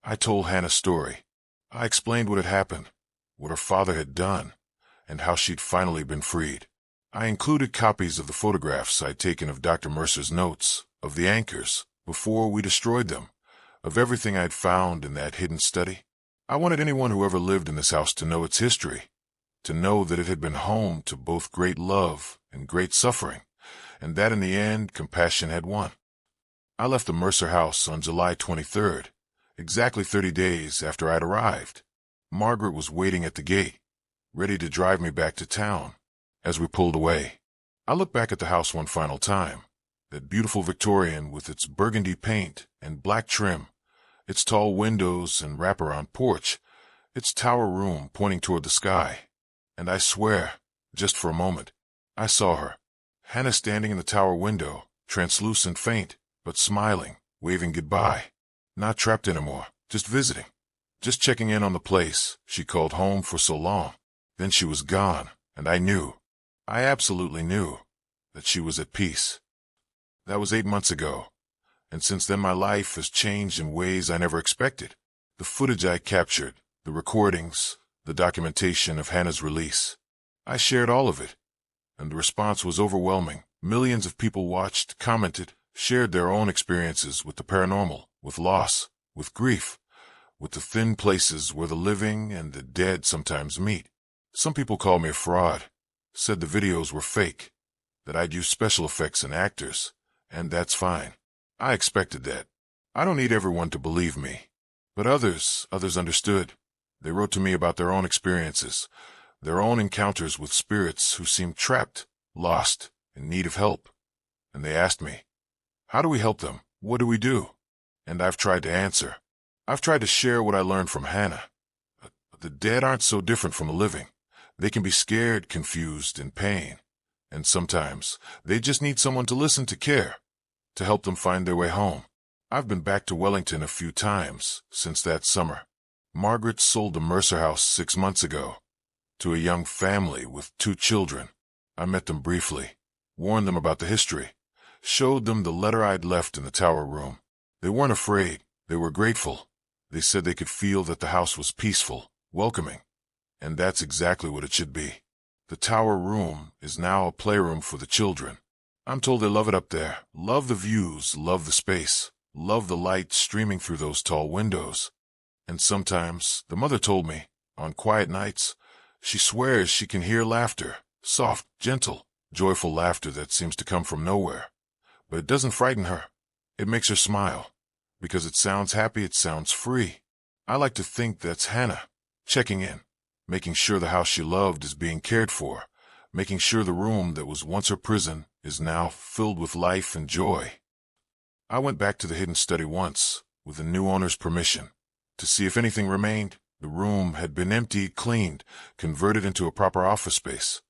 I told Hannah's story. I explained what had happened, what her father had done, and how she'd finally been freed. I included copies of the photographs I'd taken of Dr. Mercer's notes, of the anchors, before we destroyed them, of everything I'd found in that hidden study. I wanted anyone who ever lived in this house to know its history, to know that it had been home to both great love and great suffering, and that in the end, compassion had won. I left the Mercer house on July 23rd, exactly 30 days after I'd arrived. Margaret was waiting at the gate, ready to drive me back to town. As we pulled away, I looked back at the house one final time, that beautiful Victorian with its burgundy paint and black trim, its tall windows and wraparound porch, its tower room pointing toward the sky. And I swear, just for a moment, I saw her, Hannah standing in the tower window, translucent, faint, but smiling, waving goodbye. Not trapped anymore, just visiting, just checking in on the place she called home for so long. Then she was gone, and I knew, I absolutely knew, that she was at peace. That was 8 months ago, and since then my life has changed in ways I never expected. The footage I captured, the recordings, the documentation of Hannah's release. I shared all of it, and the response was overwhelming. Millions of people watched, commented, shared their own experiences with the paranormal, with loss, with grief, with the thin places where the living and the dead sometimes meet. Some people called me a fraud, said the videos were fake, that I'd used special effects and actors, and that's fine. I expected that. I don't need everyone to believe me. But others understood. They wrote to me about their own experiences, their own encounters with spirits who seemed trapped, lost, in need of help. And they asked me, how do we help them? What do we do? And I've tried to answer. I've tried to share what I learned from Hannah. The dead aren't so different from the living. They can be scared, confused, in pain. And sometimes they just need someone to listen, to care, to help them find their way home. I've been back to Wellington a few times since that summer. Margaret sold the Mercer house 6 months ago to a young family with 2 children. I met them briefly, warned them about the history, showed them the letter I'd left in the tower room. They weren't afraid. They were grateful. They said they could feel that the house was peaceful, welcoming. And that's exactly what it should be. The tower room is now a playroom for the children. I'm told they love it up there, love the views, love the space, love the light streaming through those tall windows. And sometimes, the mother told me, on quiet nights, she swears she can hear laughter, soft, gentle, joyful laughter that seems to come from nowhere. But it doesn't frighten her. It makes her smile. Because it sounds happy, it sounds free. I like to think that's Hannah, checking in, making sure the house she loved is being cared for, making sure the room that was once her prison is now filled with life and joy. I went back to the hidden study once, with the new owner's permission, to see if anything remained. The room had been emptied, cleaned, converted into a proper office space.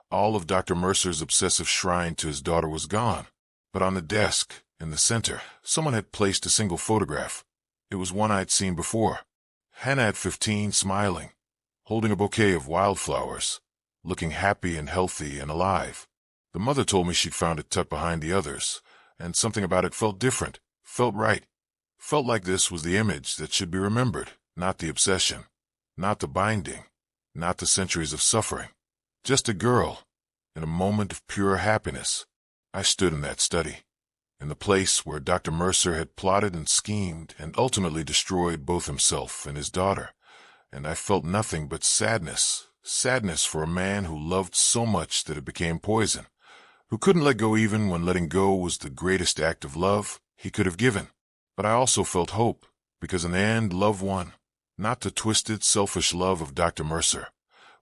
All of Dr. Mercer's obsessive shrine to his daughter was gone. But on the desk, in the center, someone had placed a single photograph. It was one I'd seen before. Hannah at 15, smiling, holding a bouquet of wildflowers, looking happy and healthy and alive. The mother told me she'd found it tucked behind the others, and something about it felt different, felt right. Felt like this was the image that should be remembered, not the obsession, not the binding, not the centuries of suffering. Just a girl, in a moment of pure happiness. I stood in that study, in the place where Dr. Mercer had plotted and schemed and ultimately destroyed both himself and his daughter, and I felt nothing but sadness, sadness for a man who loved so much that it became poison, who couldn't let go even when letting go was the greatest act of love he could have given. But I also felt hope, because in the end love won, not the twisted, selfish love of Dr. Mercer,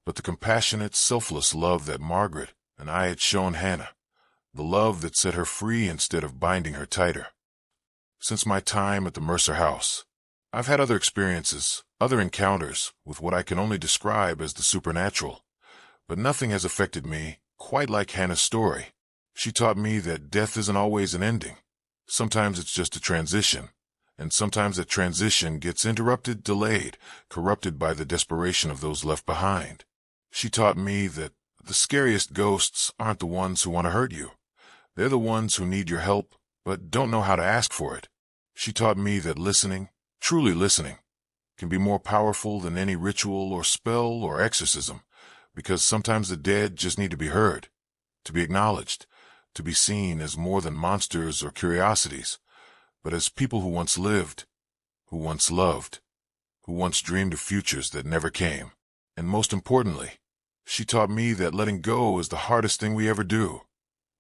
but the compassionate, selfless love that Margaret and I had shown Hannah, the love that set her free instead of binding her tighter. Since my time at the Mercer house, I've had other experiences, other encounters with what I can only describe as the supernatural, but nothing has affected me quite like Hannah's story. She taught me that death isn't always an ending. Sometimes it's just a transition, and sometimes that transition gets interrupted, delayed, corrupted by the desperation of those left behind. She taught me that the scariest ghosts aren't the ones who want to hurt you. They're the ones who need your help, but don't know how to ask for it. She taught me that listening, truly listening, can be more powerful than any ritual or spell or exorcism, because sometimes the dead just need to be heard, to be acknowledged, to be seen as more than monsters or curiosities, but as people who once lived, who once loved, who once dreamed of futures that never came. And most importantly, she taught me that letting go is the hardest thing we ever do,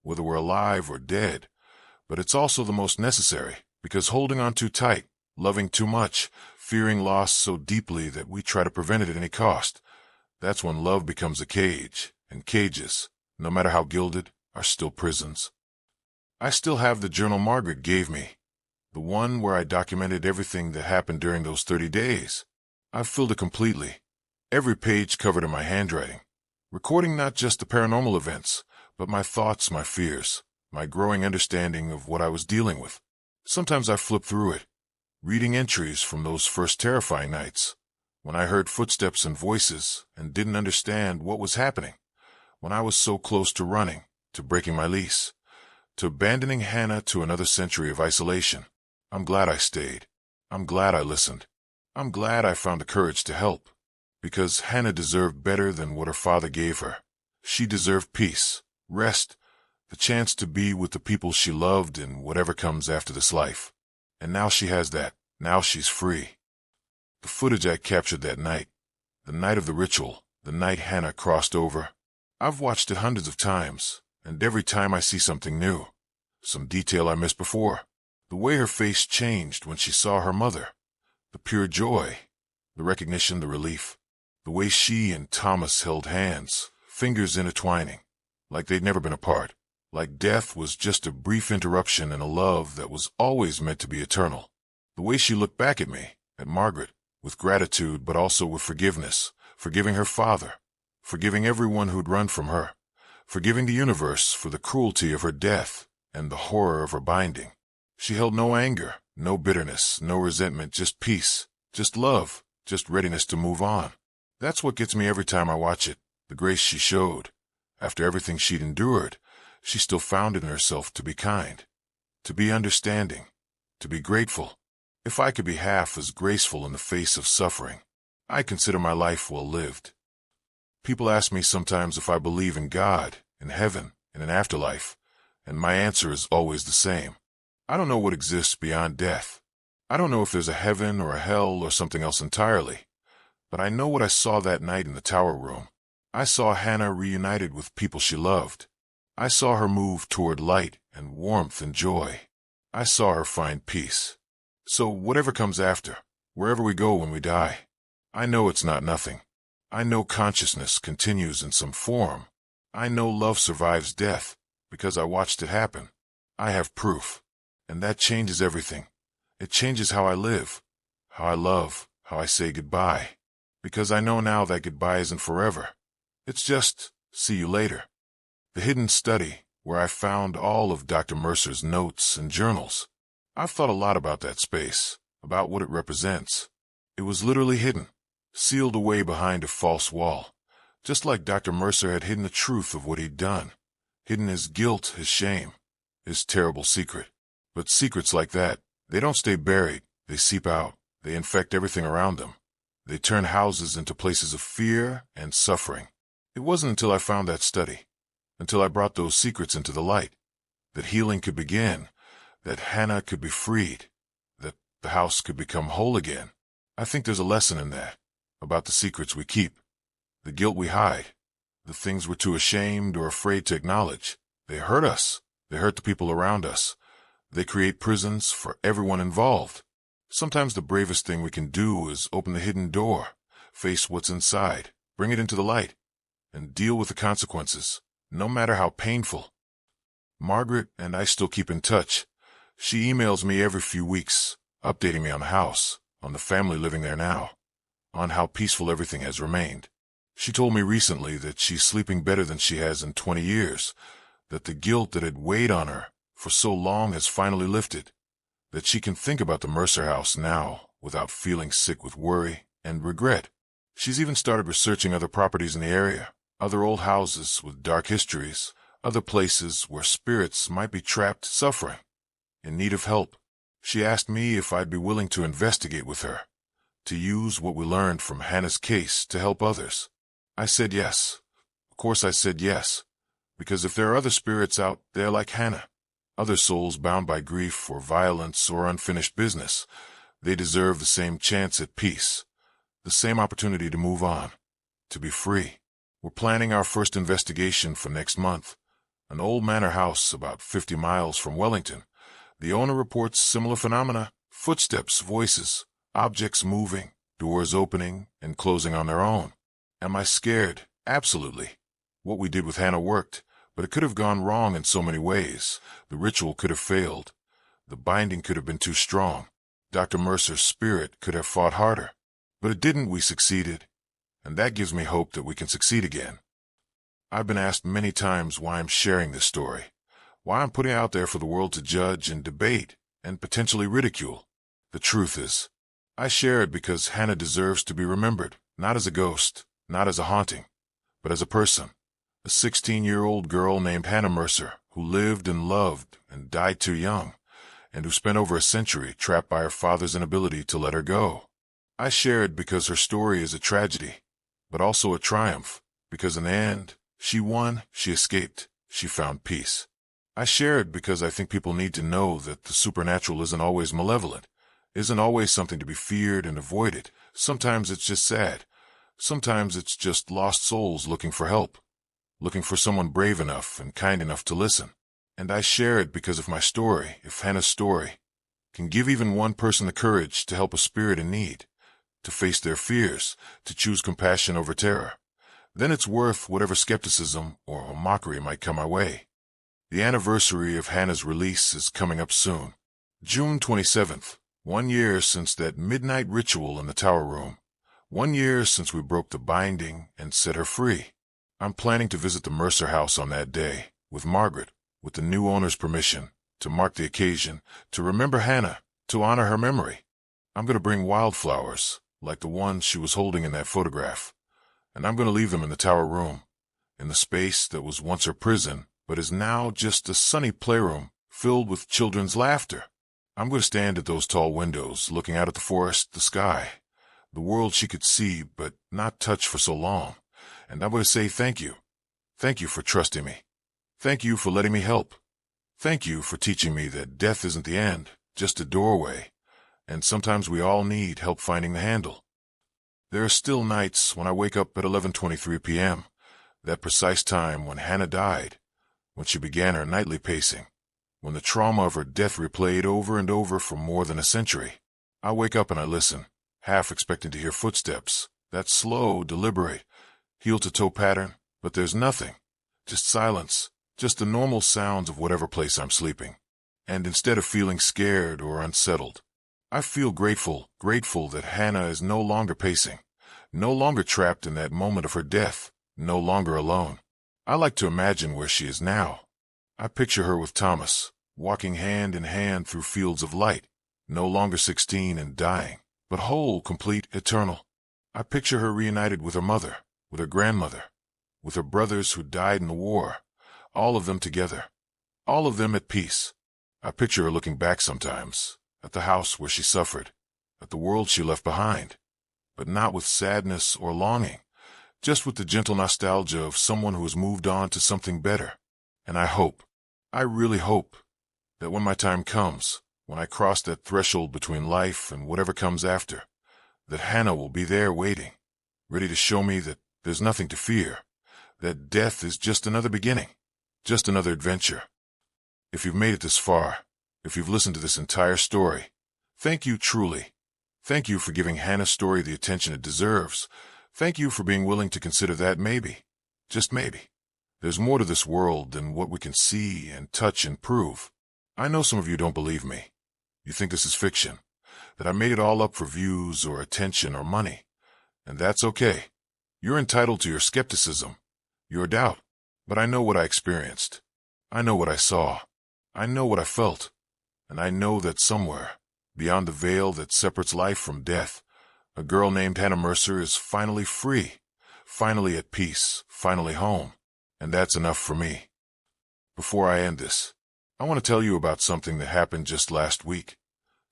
whether we're alive or dead, but it's also the most necessary, because holding on too tight, loving too much, fearing loss so deeply that we try to prevent it at any cost, that's when love becomes a cage, and cages, no matter how gilded, are still prisons. I still have the journal Margaret gave me, the one where I documented everything that happened during those 30 days. I've filled it completely, every page covered in my handwriting, recording not just the paranormal events, but my thoughts, my fears, my growing understanding of what I was dealing with. Sometimes I flip through it, reading entries from those first terrifying nights, when I heard footsteps and voices and didn't understand what was happening, when I was so close to running, to breaking my lease, to abandoning Hannah to another century of isolation. I'm glad I stayed. I'm glad I listened. I'm glad I found the courage to help, because Hannah deserved better than what her father gave her. She deserved peace, rest, the chance to be with the people she loved in whatever comes after this life. And now she has that. Now she's free. The footage I captured that night, the night of the ritual, the night Hannah crossed over, I've watched it hundreds of times, and every time I see something new, some detail I missed before, the way her face changed when she saw her mother, the pure joy, the recognition, the relief, the way she and Thomas held hands, fingers intertwining, like they'd never been apart, like death was just a brief interruption in a love that was always meant to be eternal. The way she looked back at me, at Margaret, with gratitude but also with forgiveness, forgiving her father, forgiving everyone who'd run from her, forgiving the universe for the cruelty of her death and the horror of her binding. She held no anger, no bitterness, no resentment, just peace, just love, just readiness to move on. That's what gets me every time I watch it, the grace she showed. After everything she'd endured, she still found it in herself to be kind, to be understanding, to be grateful. If I could be half as graceful in the face of suffering, I consider my life well lived. People ask me sometimes if I believe in God, in heaven, in an afterlife, and my answer is always the same. I don't know what exists beyond death. I don't know if there's a heaven or a hell or something else entirely, but I know what I saw that night in the tower room. I saw Hannah reunited with people she loved. I saw her move toward light and warmth and joy. I saw her find peace. So whatever comes after, wherever we go when we die, I know it's not nothing. I know consciousness continues in some form. I know love survives death, because I watched it happen. I have proof. And that changes everything. It changes how I live, how I love, how I say goodbye. Because I know now that goodbye isn't forever. It's just, see you later. The hidden study, where I found all of Dr. Mercer's notes and journals. I've thought a lot about that space, about what it represents. It was literally hidden, sealed away behind a false wall, just like Dr. Mercer had hidden the truth of what he'd done, hidden his guilt, his shame, his terrible secret. But secrets like that, they don't stay buried, They seep out. They infect everything around them. They turn houses into places of fear and suffering. It wasn't until I found that study, until I brought those secrets into the light, that healing could begin, that Hannah could be freed, that the house could become whole again. I think there's a lesson in that, about the secrets we keep, the guilt we hide, the things we're too ashamed or afraid to acknowledge. They hurt us. They hurt the people around us. They create prisons for everyone involved. Sometimes the bravest thing we can do is open the hidden door, face what's inside, bring it into the light, and deal with the consequences, no matter how painful. Margaret and I still keep in touch. She emails me every few weeks, updating me on the house, on the family living there now, on how peaceful everything has remained. She told me recently that she's sleeping better than she has in 20 years, that the guilt that had weighed on her for so long has finally lifted, that she can think about the Mercer house now without feeling sick with worry and regret. She's even started researching other properties in the area, other old houses with dark histories, other places where spirits might be trapped suffering, in need of help. She asked me if I'd be willing to investigate with her, to use what we learned from Hannah's case to help others. I said yes. Of course I said yes, because if there are other spirits out there like Hannah, other souls bound by grief or violence or unfinished business, they deserve the same chance at peace, the same opportunity to move on, to be free. We're planning our first investigation for next month. An old manor house about 50 miles from Wellington. The owner reports similar phenomena: footsteps, voices, objects moving, doors opening and closing on their own. Am I scared? Absolutely. What we did with Hannah worked, but it could have gone wrong in so many ways. The ritual could have failed. The binding could have been too strong. Dr. Mercer's spirit could have fought harder. But it didn't. We succeeded. And that gives me hope that we can succeed again. I've been asked many times why I'm sharing this story, why I'm putting it out there for the world to judge and debate and potentially ridicule. The truth is, I share it because Hannah deserves to be remembered, not as a ghost, not as a haunting, but as a person. A 16-year-old girl named Hannah Mercer, who lived and loved and died too young, and who spent over a century trapped by her father's inability to let her go. I share it because her story is a tragedy, but also a triumph, because in the end, she won, she escaped, she found peace. I share it because I think people need to know that the supernatural isn't always malevolent, isn't always something to be feared and avoided. Sometimes it's just sad. Sometimes it's just lost souls looking for help, looking for someone brave enough and kind enough to listen. And I share it because if my story, if Hannah's story, can give even one person the courage to help a spirit in need, to face their fears, to choose compassion over terror, then it's worth whatever skepticism or mockery might come my way. The anniversary of Hannah's release is coming up soon. June 27th, 1 year since that midnight ritual in the tower room. 1 year since we broke the binding and set her free. I'm planning to visit the Mercer house on that day, with Margaret, with the new owner's permission, to mark the occasion, to remember Hannah, to honor her memory. I'm going to bring wildflowers, like the ones she was holding in that photograph, and I'm going to leave them in the tower room, in the space that was once her prison, but is now just a sunny playroom filled with children's laughter. I'm going to stand at those tall windows, looking out at the forest, the sky, the world she could see but not touch for so long, and I'm going to say thank you. Thank you for trusting me. Thank you for letting me help. Thank you for teaching me that death isn't the end, just a doorway, and sometimes we all need help finding the handle. There are still nights when I wake up at 11:23 p.m., that precise time when Hannah died, when she began her nightly pacing, when the trauma of her death replayed over and over for more than a century. I wake up and I listen, half expecting to hear footsteps, that slow, deliberate, heel-to-toe pattern, but there's nothing, just silence, just the normal sounds of whatever place I'm sleeping. And instead of feeling scared or unsettled, I feel grateful that Hannah is no longer pacing, no longer trapped in that moment of her death, no longer alone. I like to imagine where she is now. I picture her with Thomas, walking hand in hand through fields of light, no longer 16 and dying, but whole, complete, eternal. I picture her reunited with her mother, with her grandmother, with her brothers who died in the war, all of them together, all of them at peace. I picture her looking back sometimes, at the house where she suffered, at the world she left behind, but not with sadness or longing, just with the gentle nostalgia of someone who has moved on to something better. And I really hope, that when my time comes, when I cross that threshold between life and whatever comes after, that Hannah will be there waiting, ready to show me that there's nothing to fear, that death is just another beginning, just another adventure. If you've made it this far, if you've listened to this entire story, thank you truly. Thank you for giving Hannah's story the attention it deserves. Thank you for being willing to consider that maybe, just maybe, there's more to this world than what we can see and touch and prove. I know some of you don't believe me. You think this is fiction, that I made it all up for views or attention or money. And that's okay. You're entitled to your skepticism, your doubt. But I know what I experienced. I know what I saw. I know what I felt. And I know that somewhere, beyond the veil that separates life from death, a girl named Hannah Mercer is finally free, finally at peace, finally home. And that's enough for me. Before I end this, I want to tell you about something that happened just last week.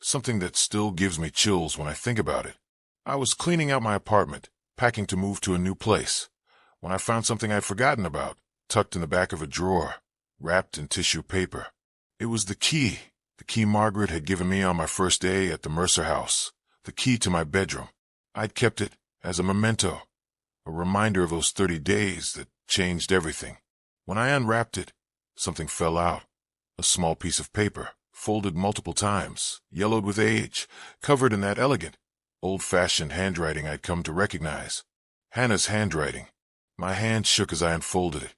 Something that still gives me chills when I think about it. I was cleaning out my apartment, packing to move to a new place, when I found something I'd forgotten about, tucked in the back of a drawer, wrapped in tissue paper. It was the key Margaret had given me on my first day at the Mercer house, the key to my bedroom. I'd kept it as a memento, a reminder of those 30 days that changed everything. When I unwrapped it, something fell out. A small piece of paper, folded multiple times, yellowed with age, covered in that elegant, old-fashioned handwriting I'd come to recognize. Hannah's handwriting. My hand shook as I unfolded it,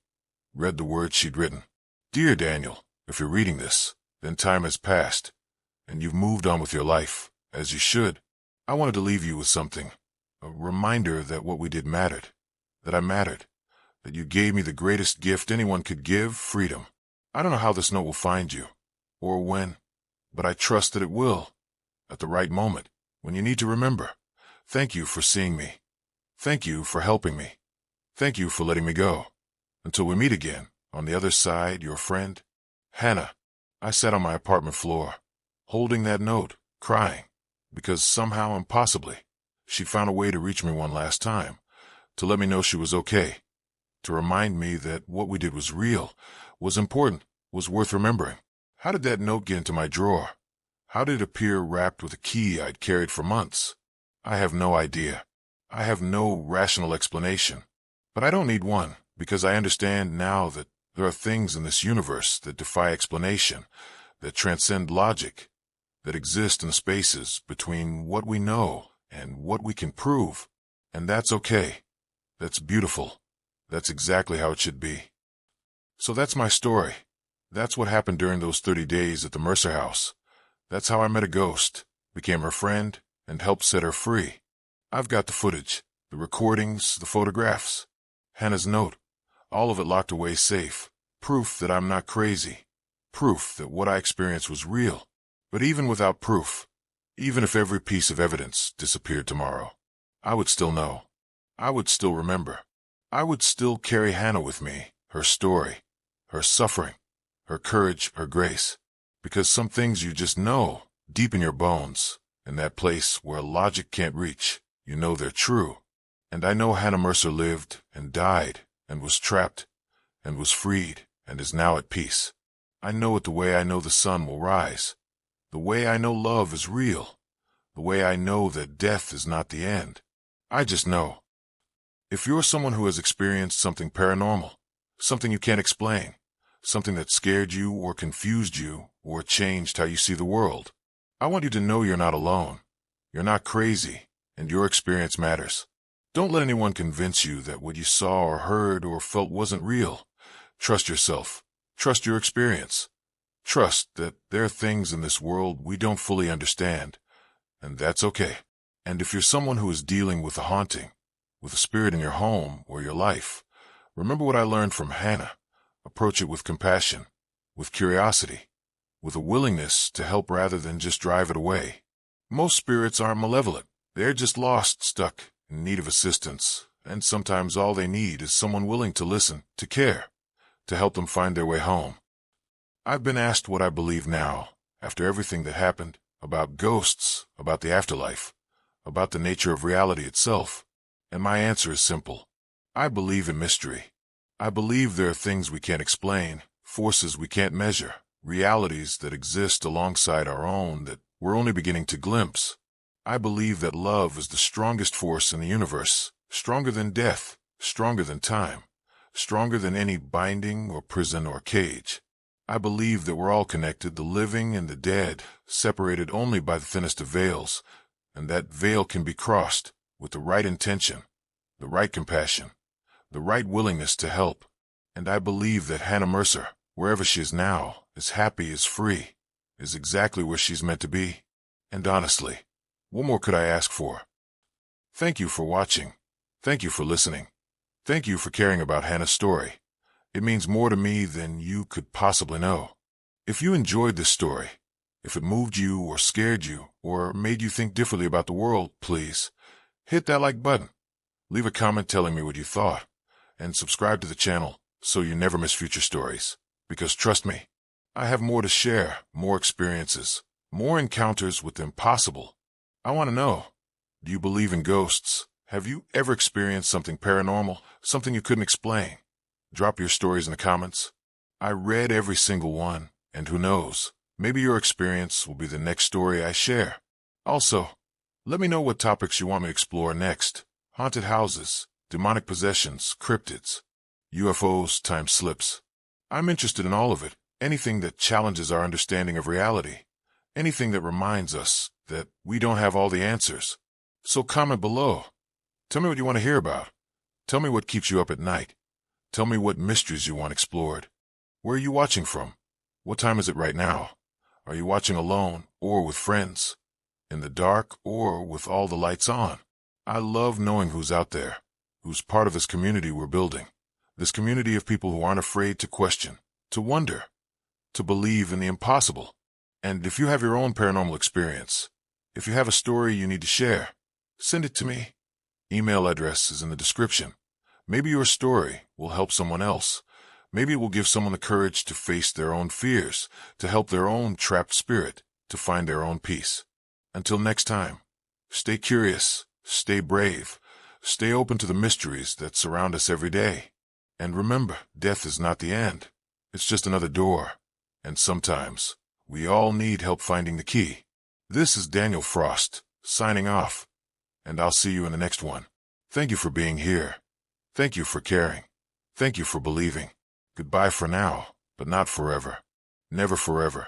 read the words she'd written. Dear Daniel, if you're reading this, then time has passed, and you've moved on with your life, as you should. I wanted to leave you with something, a reminder that what we did mattered, that I mattered, that you gave me the greatest gift anyone could give, freedom. I don't know how this note will find you, or when, but I trust that it will, at the right moment, when you need to remember. Thank you for seeing me. Thank you for helping me. Thank you for letting me go. Until we meet again, on the other side, your friend, Hannah. I sat on my apartment floor, holding that note, crying, because somehow, impossibly, she found a way to reach me one last time, to let me know she was okay, to remind me that what we did was real, was important, was worth remembering. How did that note get into my drawer? How did it appear wrapped with a key I'd carried for months? I have no idea. I have no rational explanation. But I don't need one, because I understand now that there are things in this universe that defy explanation, that transcend logic, that exist in spaces between what we know and what we can prove. And that's okay. That's beautiful. That's exactly how it should be. So that's my story. That's what happened during those 30 days at the Mercer house. That's how I met a ghost, became her friend, and helped set her free. I've got the footage, the recordings, the photographs, Hannah's note, all of it locked away safe. Proof that I'm not crazy. Proof that what I experienced was real. But even without proof, even if every piece of evidence disappeared tomorrow, I would still know. I would still remember. I would still carry Hannah with me, her story, her suffering, her courage, her grace. Because some things you just know, deep in your bones, in that place where logic can't reach, you know they're true. And I know Hannah Mercer lived and died and was trapped and was freed and is now at peace. I know it the way I know the sun will rise, the way I know love is real, the way I know that death is not the end. I just know. If you're someone who has experienced something paranormal, something you can't explain, something that scared you or confused you or changed how you see the world, I want you to know you're not alone. You're not crazy, and your experience matters. Don't let anyone convince you that what you saw or heard or felt wasn't real. Trust yourself. Trust your experience. Trust that there are things in this world we don't fully understand, and that's okay. And if you're someone who is dealing with a haunting, with a spirit in your home or your life, remember what I learned from Hannah. Approach it with compassion, with curiosity, with a willingness to help rather than just drive it away. Most spirits aren't malevolent. They're just lost, stuck, in need of assistance, and sometimes all they need is someone willing to listen, to care, to help them find their way home. I've been asked what I believe now, after everything that happened, about ghosts, about the afterlife, about the nature of reality itself. And my answer is simple. I believe in mystery. I believe there are things we can't explain, forces we can't measure, realities that exist alongside our own that we're only beginning to glimpse. I believe that love is the strongest force in the universe, stronger than death, stronger than time, stronger than any binding or prison or cage. I believe that we're all connected, the living and the dead, separated only by the thinnest of veils, and that veil can be crossed with the right intention, the right compassion, the right willingness to help. And I believe that Hannah Mercer, wherever she is now, is happy, is free, is exactly where she's meant to be. And honestly, what more could I ask for? Thank you for watching. Thank you for listening. Thank you for caring about Hannah's story. It means more to me than you could possibly know. If you enjoyed this story, if it moved you or scared you or made you think differently about the world, please hit that like button. Leave a comment telling me what you thought, and subscribe to the channel so you never miss future stories. Because trust me, I have more to share, more experiences, more encounters with the impossible. I want to know, do you believe in ghosts? Have you ever experienced something paranormal, something you couldn't explain? Drop your stories in the comments. I read every single one, and who knows, maybe your experience will be the next story I share. Also, let me know what topics you want me to explore next. Haunted houses, demonic possessions, cryptids, UFOs, time slips. I'm interested in all of it. Anything that challenges our understanding of reality. Anything that reminds us that we don't have all the answers. So comment below. Tell me what you want to hear about. Tell me what keeps you up at night. Tell me what mysteries you want explored. Where are you watching from? What time is it right now? Are you watching alone or with friends? In the dark or with all the lights on? I love knowing who's out there, who's part of this community we're building. This community of people who aren't afraid to question, to wonder, to believe in the impossible. And if you have your own paranormal experience, if you have a story you need to share, send it to me. Email address is in the description. Maybe your story will help someone else. Maybe it will give someone the courage to face their own fears, to help their own trapped spirit, to find their own peace. Until next time, stay curious, stay brave, stay open to the mysteries that surround us every day. And remember, death is not the end. It's just another door. And sometimes, we all need help finding the key. This is Daniel Frost, signing off. And I'll see you in the next one. Thank you for being here. Thank you for caring. Thank you for believing. Goodbye for now, but not forever. Never forever.